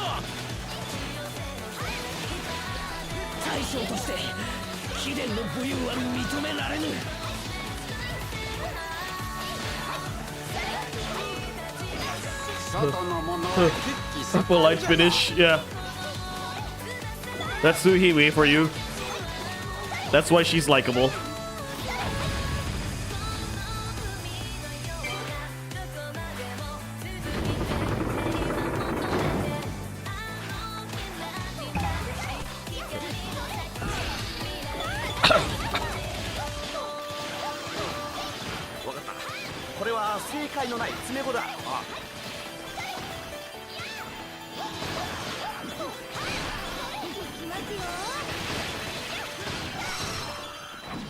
「大将として貴殿の武勇は認められぬ」 Simple light finish, yeah. That's Tsuruhime for you. That's why she's likable.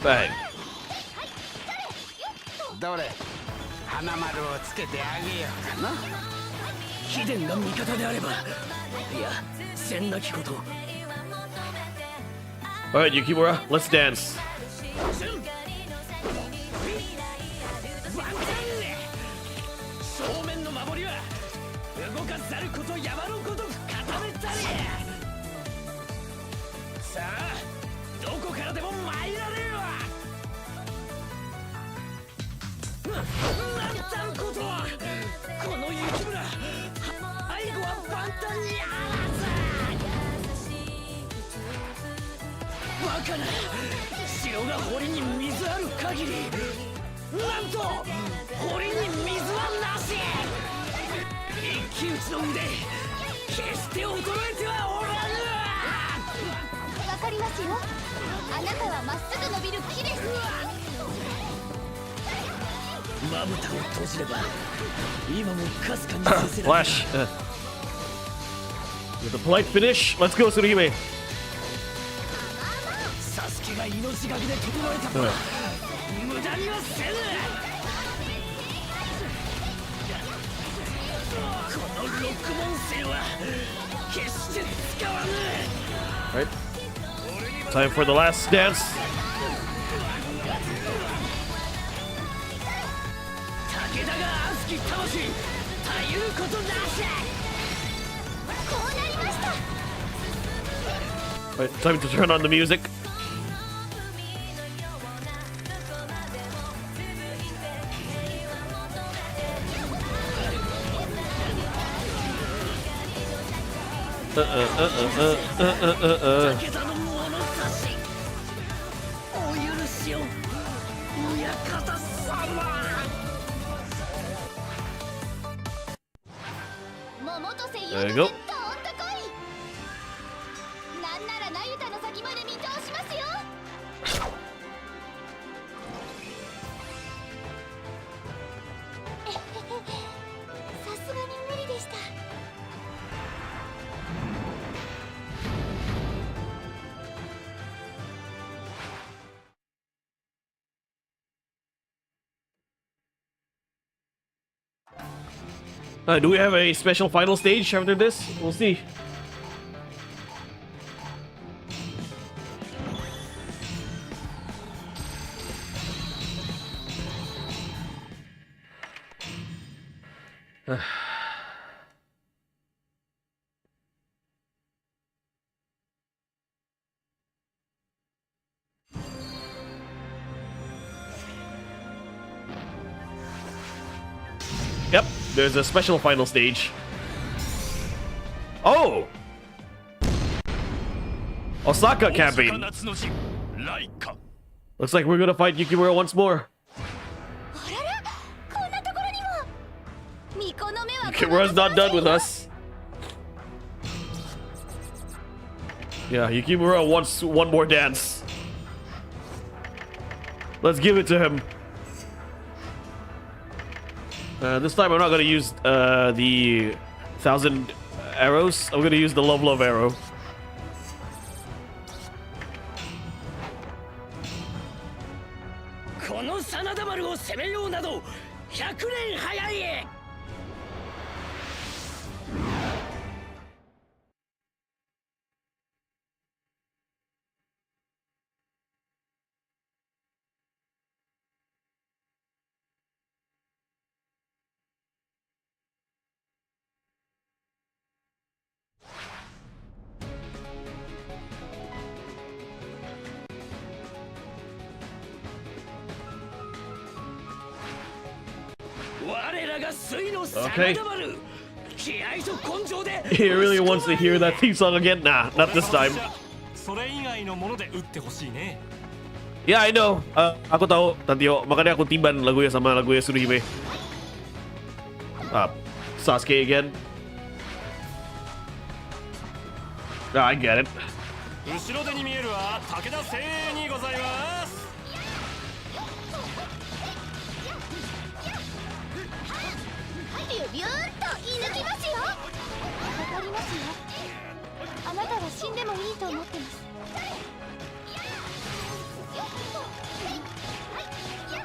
Bang. どれ花丸をつけてあげようかな。貴殿が味方であればいやせんなきこと Alright, Yukimura, let's dance. 正面の守りは動かざること山のごとく固めたりさあどこからでも参られるわなんたることはこの雪村背後は万端にあらずバカな城が堀に水ある限りなんと堀に水はなし一騎打ちの腕決して衰えてはおらぬわかりますよ。あなたはまっすぐ伸びる木です。まぶたを閉じれば今もかすかにさせられ Flash. With a polite finish, let's go, Tsuruhime. サスケが命がけで整えたから無駄にはせぬこのロックモンセルは決して使わぬ。 Right. Time for the last dance. 武田が熱き魂たゆることなし。こうなりました。 Right, time to turn on the music. Uh. 武田の物差しお許しを親方様。桃とせ There ゆ you の go. どんとこい。なんならなゆたの先まで見通しますよ。えへへ、さすがに無理でした。 Do we have a special final stage after this? We'll see. Yep, there's a special final stage. Oh! Osaka campaign. Looks like we're gonna fight Yukimura once more. あらら、こんなところにも。巫女の目は Yukimura's not done with us. Yeah, Yukimura wants one more dance. Let's give it to him. This time I'm not gonna use the 1,000 arrows. I'm gonna use the love arrow. この真田丸を攻めようなど100年早い。 Okay. He really wants to hear that theme song again? Nah, not this time. Yeah, I know. Aku tahu, Tantio. Makanya aku timban lagunya sama lagunya Tsuruhime. Sasuke again. Ah, I get it. 後ろ手に見えるは武田精鋭にございます。 ビューンと射抜きますよ。わかりますよ。あなたは死んでもいいと思ってます。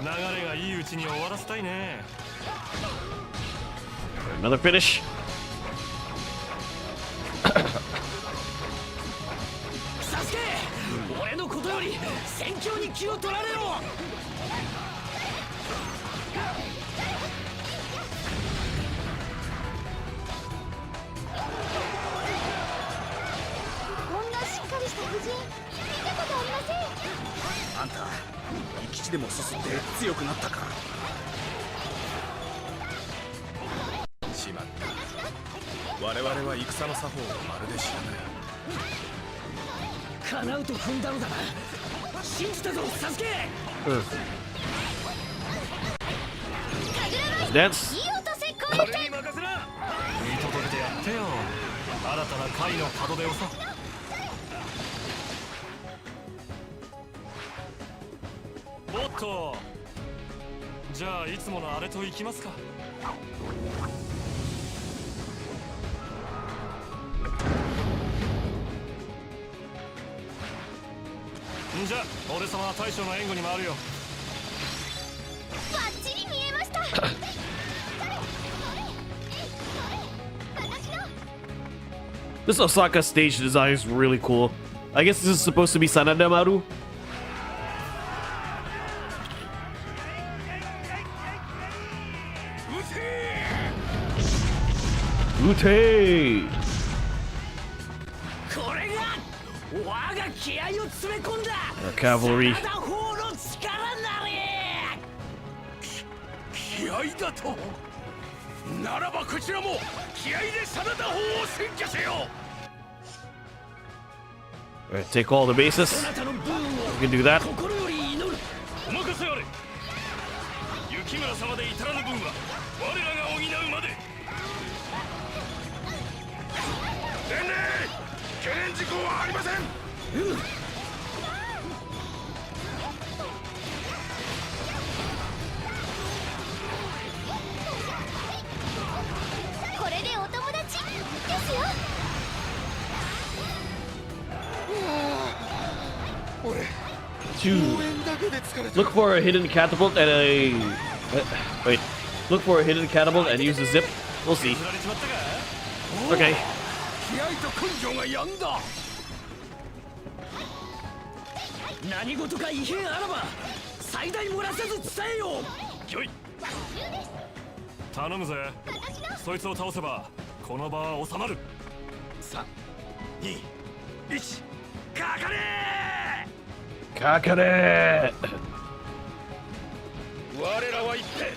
流れがいいうちに終わらせたいね。 Another finish. サスケ、俺のことより戦況に気を取られろ。 あんた、生き地でもすすって強くなったか。しまった。我々は戦の作法をまるで知らない。叶うと踏んだのだな。信じたぞ、サスケ。Dance. 俺に任せな。見届けてやってよ。新たな回の門出をさ。 おっと、じゃあいつものあれといきますか。じゃあ俺様は大将の援護に回るよ。バッチリ見えました。This Osaka stage design is really cool. I guess this is supposed to be Sanadamaru. Utage! これが我が気合を詰め込んだ Cavalry. 真田砲の力なり。気合だとならばこちらも気合で真田砲を占拠せよ Alright, take all the bases. そなたの分を You can do that. 心より祈る。お任せあれ。雪村様で至らぬ分は我らが補うまで。伝令懸念事項はありませんこれでお友達ですよ。俺 Two. 応援だけで疲れた Look for a hidden catapult and a. Wait. Look for a hidden catapult and use the zip. We'll see. 釣られちまったか。 Okay. 気合と根性がやんだ何事か異変あらば最大漏らさず伝えよう。きょい。頼むぜ。そいつを倒せばこの場は収まる。3、2、1かかれ Kakare! 我らは一体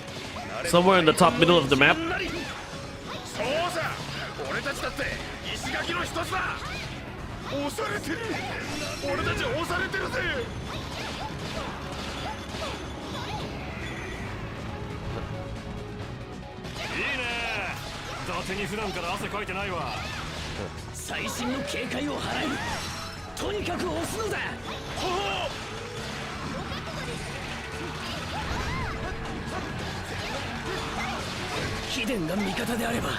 Somewhere in the top middle of the map. そうさ俺たちだって石垣の一つだ押されてる俺たち押されてるぜいいね。伊達に普段から汗かいてないわ。最新の警戒を払える。とにかく押すのだ。貴殿が味方であれば、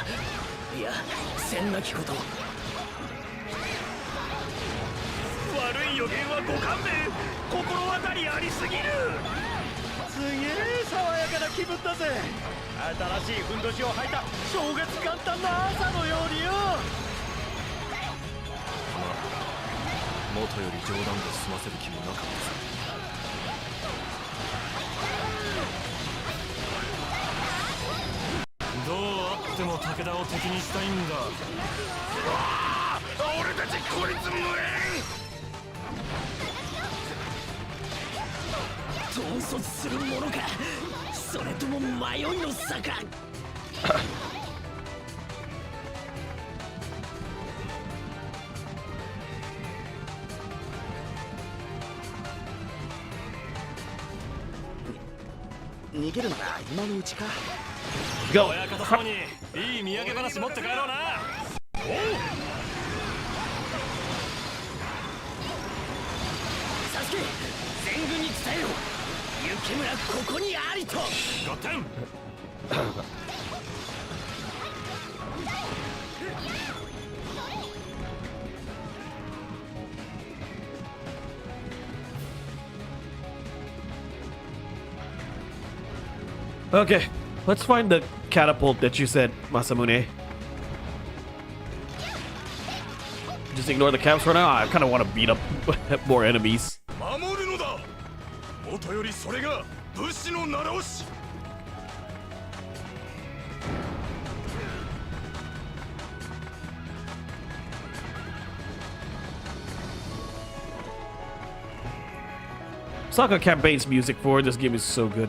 いやせんなきこと。悪い予言はご勘弁。心当たりありすぎる。すげえ爽やかな気分だぜ。新しいふんどしを履いた正月元旦の朝のようによ。元より冗談で済ませる気もなかったさ。どうあっても武田を敵にしたいんだ。俺たち孤立無縁統率するものか、それとも迷いの差か。逃げるなら今のうちか。 Go! 親方様にいい土産話持って帰ろうな。サスケ、全軍に伝えよ。雪村ここにありと。合点。 Okay, let's find the catapult that you said, Masamune. Just ignore the caps for now. I kind of want to beat up more enemies. 守るのだ元よりそれが武士の習わし Soccer campaign's music for this game is so good.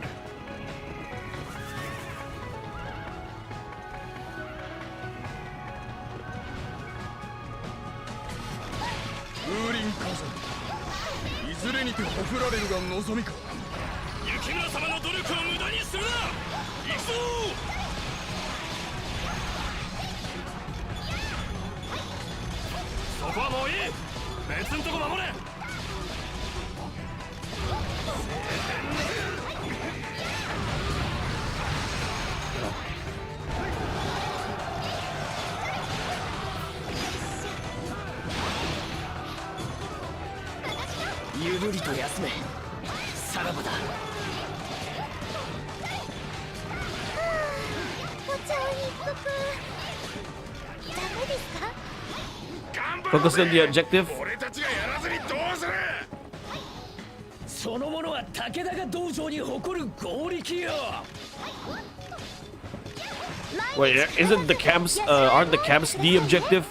Focus on the objective. 俺たちがやらずにどうする。そのものは武田が道場に誇る合力よ。 Wait, isn't the camps? Aren't the camps the objective?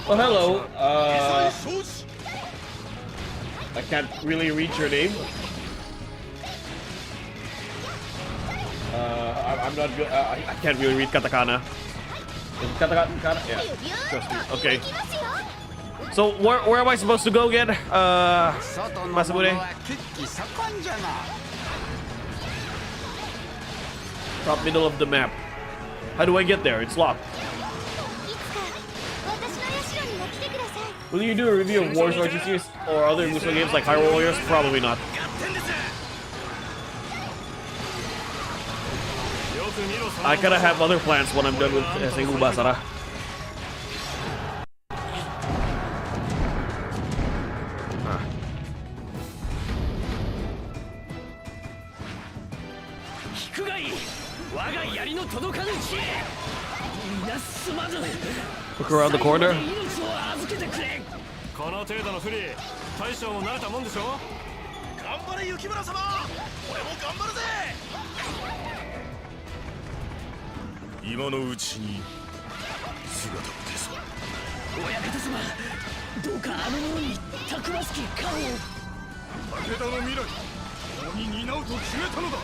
Oh, hello. I can't really read your name. I'm not good. I can't really read katakana. Is it katakana? Yeah. Trust me. Okay. So where am I supposed to go again? Masamune? Top middle of the map. How do I get there? It's locked. Will you do a review of Wars RTCs or other Musou games like Hyrule Warriors? Probably not. I gotta have other plans when I'm done with Sengoku Basara. Look around the corner. この程度の不利大将も慣れたもんでしょ。頑張れ雪村様、俺も頑張るぜ。今のうちに姿を消そう。親方様、どうかあの者にたくましき顔を。武田の未来共に担うと決めたのだ。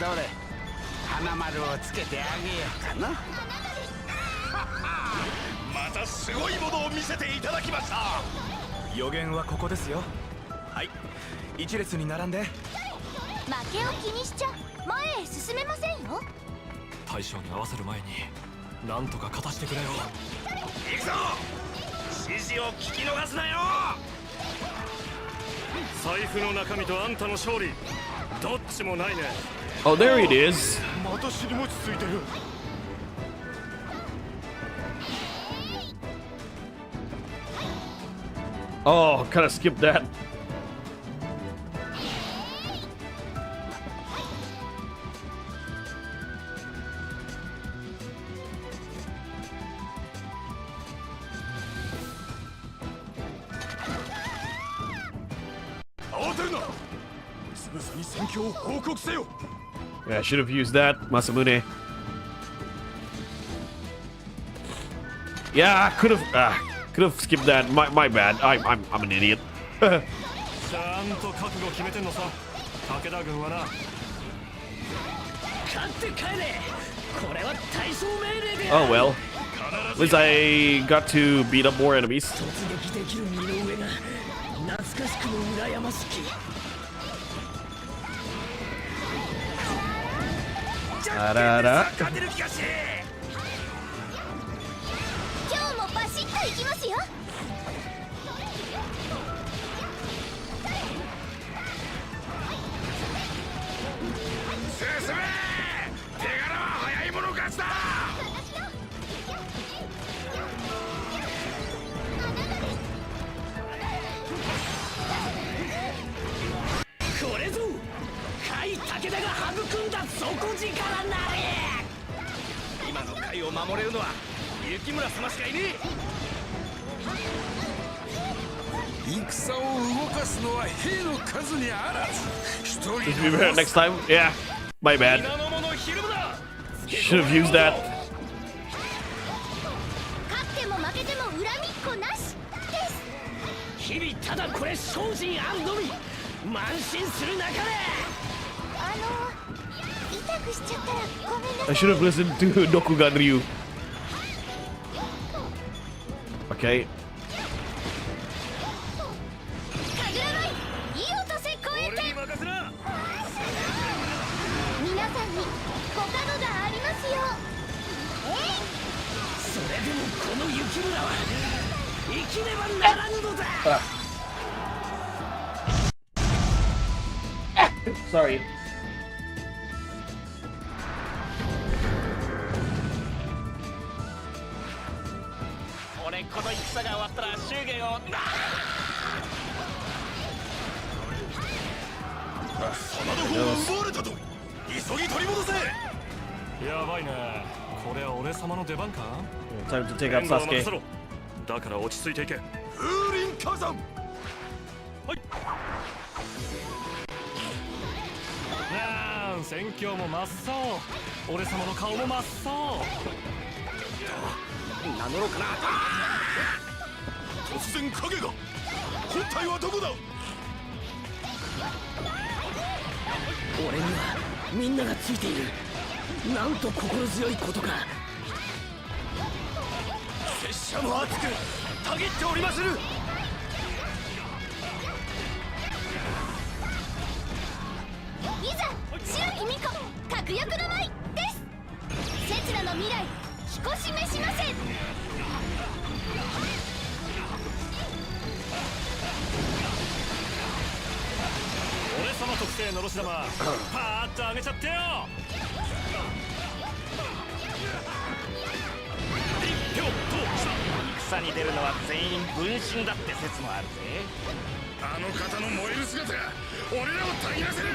どれ花丸をつけてあげようかな。またすごいものを見せていただきました。予言はここですよ。はい、一列に並んで。負けを気にしちゃ前へ進めませんよ。大将に合わせる前になんとか勝たしてくれよ。行くぞ。指示を聞き逃すなよ。財布の中身とあんたの勝利どっちもないね。 Oh, there it is. また尻餅ついてる。 Oh, kind of skipped that. Yeah, I should have used that, Masamune. Yeah, I could have skipped that. My bad. I'm an idiot. ちゃんと覚悟決めてんのさ。武田軍はな。勝って帰れ。これは大将命令で。 Oh well. At least I got to beat up more enemies. 突撃できる身の上が懐かしくも羨ましき。 Da-da-da. 今日もバシッといきますよ。進め。手柄は早い者勝ちだ。これぞ甲斐武田が育んだ底力なれ。今の甲斐を守れるのは雪村様しかいねえ。戦を動かすのは兵の数にあらず。一人 Just be better next time. Yeah, my bad. 皆の者ひるむな。 Should have used that. 勝っても負けても恨みっこなしです。日々ただこれ精進あるのみ。慢心するなかれ。痛くしちゃったらごめんなさ I い。 should have listened to Dokugan Ryu. Okay. 神楽舞い意をとせ超えて。俺に任せな。皆さんにご加護がありますよ。それでもこの雪村は生きねばならぬのだ。Sorry. 戦が終わったら祝言を真田方は奪われたと急ぎ取り戻せ。やばいね。これは俺様の出番か。 Time to take out 面倒を任せ Sasuke. ろ。だから落ち着いていけ。風林火山。はい。なん、戦況も真っ青。俺様の顔も真っ青。名乗ろうかな。突然影が。本体はどこだ。俺にはみんながついている。なんと心強いことか。拙者も熱くたぎっておりまする。いざ白き巫女確約の舞です刹那の未来彦示しませ。俺様特製のろし玉パーッと上げちゃってよ。一票と戦に出るのは全員分身だって説もあるぜ。あの方の燃える姿が俺らをたぎらせる。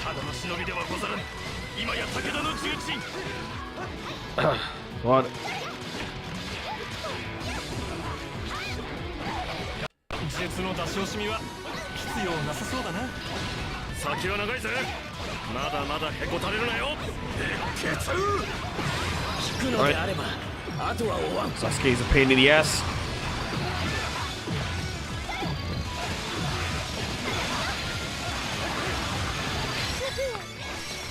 ただの忍びではござらぬ。今や武田の重鎮。 What? 術の出し惜しみは必要なさそうだな。先は長いぜ。まだまだへこたれるなよ。引くのであればあとは終わん。 Sasuke is a pain in the ass.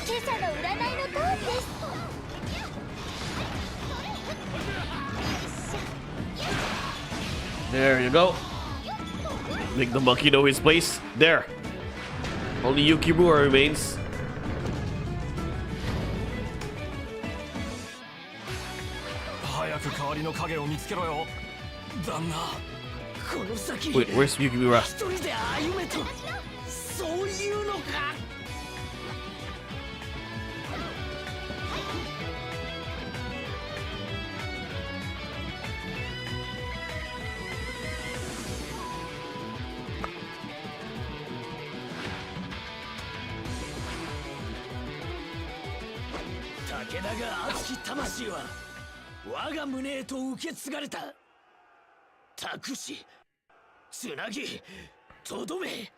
今朝の占いの通りです。 There you go. Make the monkey know his place. There. Only Yukimura remains. 早く代わりの影を見つけろよ。旦那。この先 Wait, where's Yukimura? 一人で歩めとそういうのか。武田が熱き魂は我が胸へと受け継がれた。託しつなぎとどめ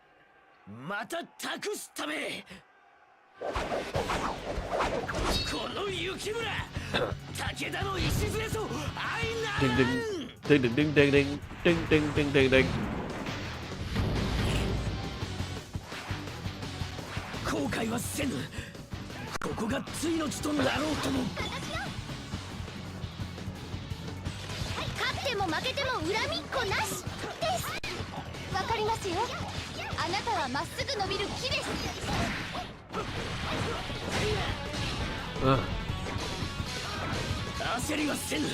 また託すため。この雪村武田の礎と相 Ding な ding らん。 ding ding ding ding ding ding ding ding ding. 後悔はせぬ。ここがついの地となろうとも。勝っても負けても恨みっこなしです。わかりますよ。あなたはまっすぐ伸びる木です。焦りはせぬ。後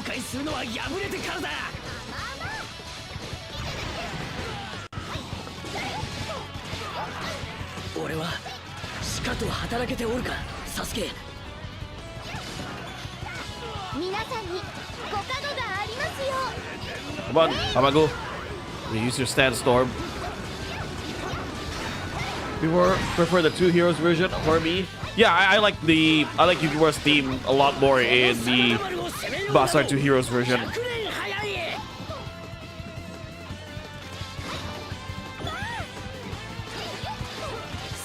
悔するのは敗れてからだ。俺はしかと働けておるか、サスケ。皆さんにご加護がありますよ。 Come on, Hamago. Use your sandstorm. Prefer the two heroes version for me. Yeah, I like Yukimura's theme a lot more in the Basara 2 Heroes version.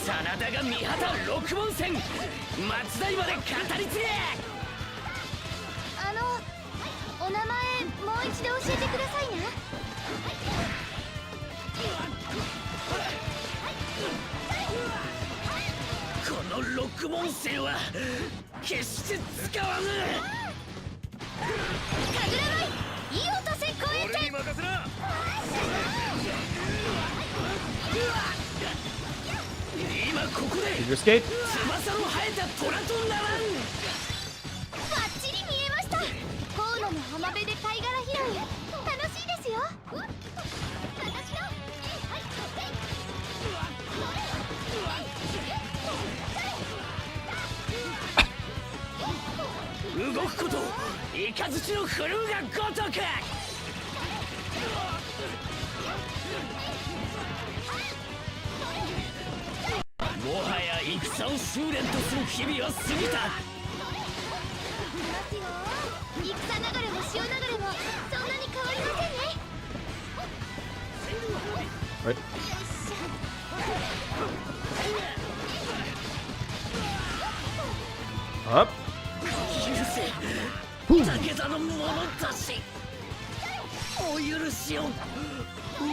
真田が見旗六門戦松代まで語り継げ。お名前もう一度教えてくださいな。この六門戦は決して使わぬ。神楽舞意をとせ超えて。俺に任せな。今ここで Figure skate. 翼の生えた虎とならん。バッチリ見えました。河野の浜辺で貝殻拾い楽しいですよ。動くこと雷の振るうが如く。もはや戦を修練とする日々は過ぎた。いますよ。戦流れも潮流れもそんなに変わりませんね。 Right. Up. 許せ武田の者たち、お許しを。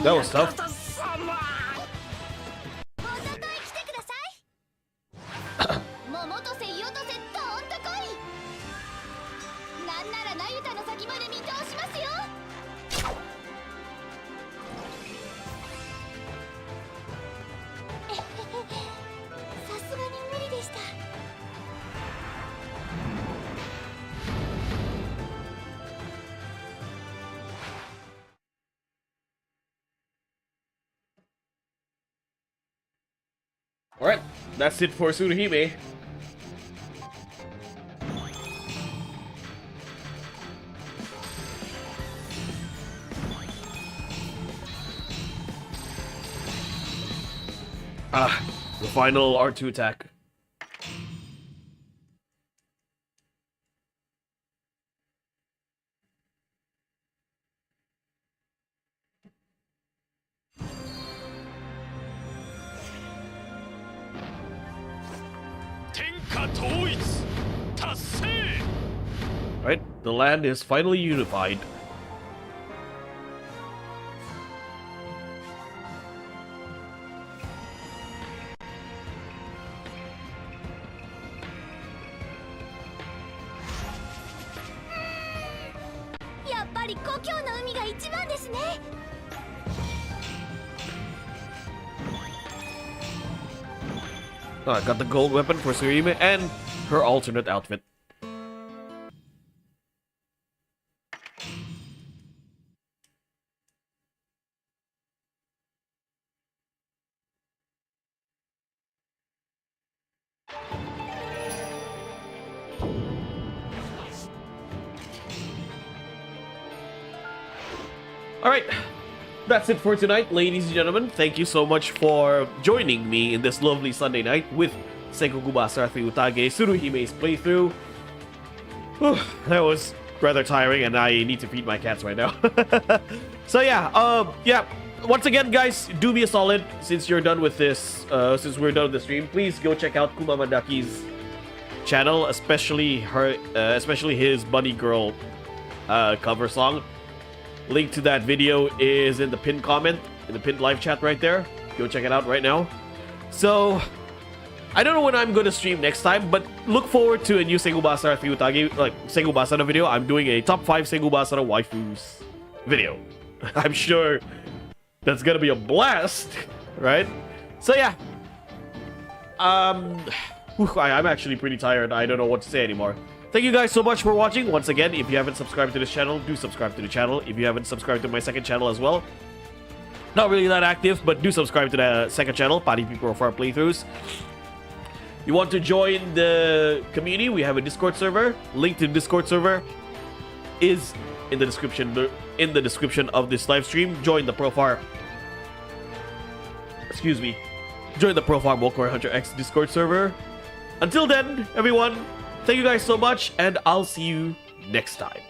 That was tough. おととい来てください。桃とせイオとせどんとこい。なんならなゆたの先まで見通しますよ。えへへ、さすがに無理でした。 Alright, that's it for Tsuruhime. The final R2 attack. Right, the land is finally unified. Oh, I got the gold weapon for Tsuruhime and her alternate outfit. Alright, that's it for tonight, ladies and gentlemen. Thank you so much for joining me in this lovely Sunday night with Sengoku Basara 3 Utage Tsuruhime's playthrough. Whew, that was rather tiring, and I need to feed my cats right now. So yeah, once again, guys, do me a solid since you're done with this. Since we're done with the stream, please go check out Kumamadaki's channel, especially his Bunny Girl cover song. Link to that video is in the pinned comment, in the pinned live chat right there. Go check it out right now. So, I don't know when I'm going to stream next time, but look forward to a new Sengoku Basara 3 Utage, like Sengoku Basara video. I'm doing a top 5 Sengoku Basara waifus video. I'm sure that's gonna be a blast, right? So yeah. I'm actually pretty tired. I don't know what to say anymore. Thank you guys so much for watching. Once again, if you haven't subscribed to this channel, do subscribe to the channel. If you haven't subscribed to my second channel as well, not really that active, but do subscribe to the second channel, Profar playthroughs. You want to join the community? We have a Discord server. Link to the Discord server is in the description of this live stream. Join the Profar. Excuse me. Join the Profar Walker Hunter X Discord server. Until then, everyone. Thank you guys so much, and I'll see you next time.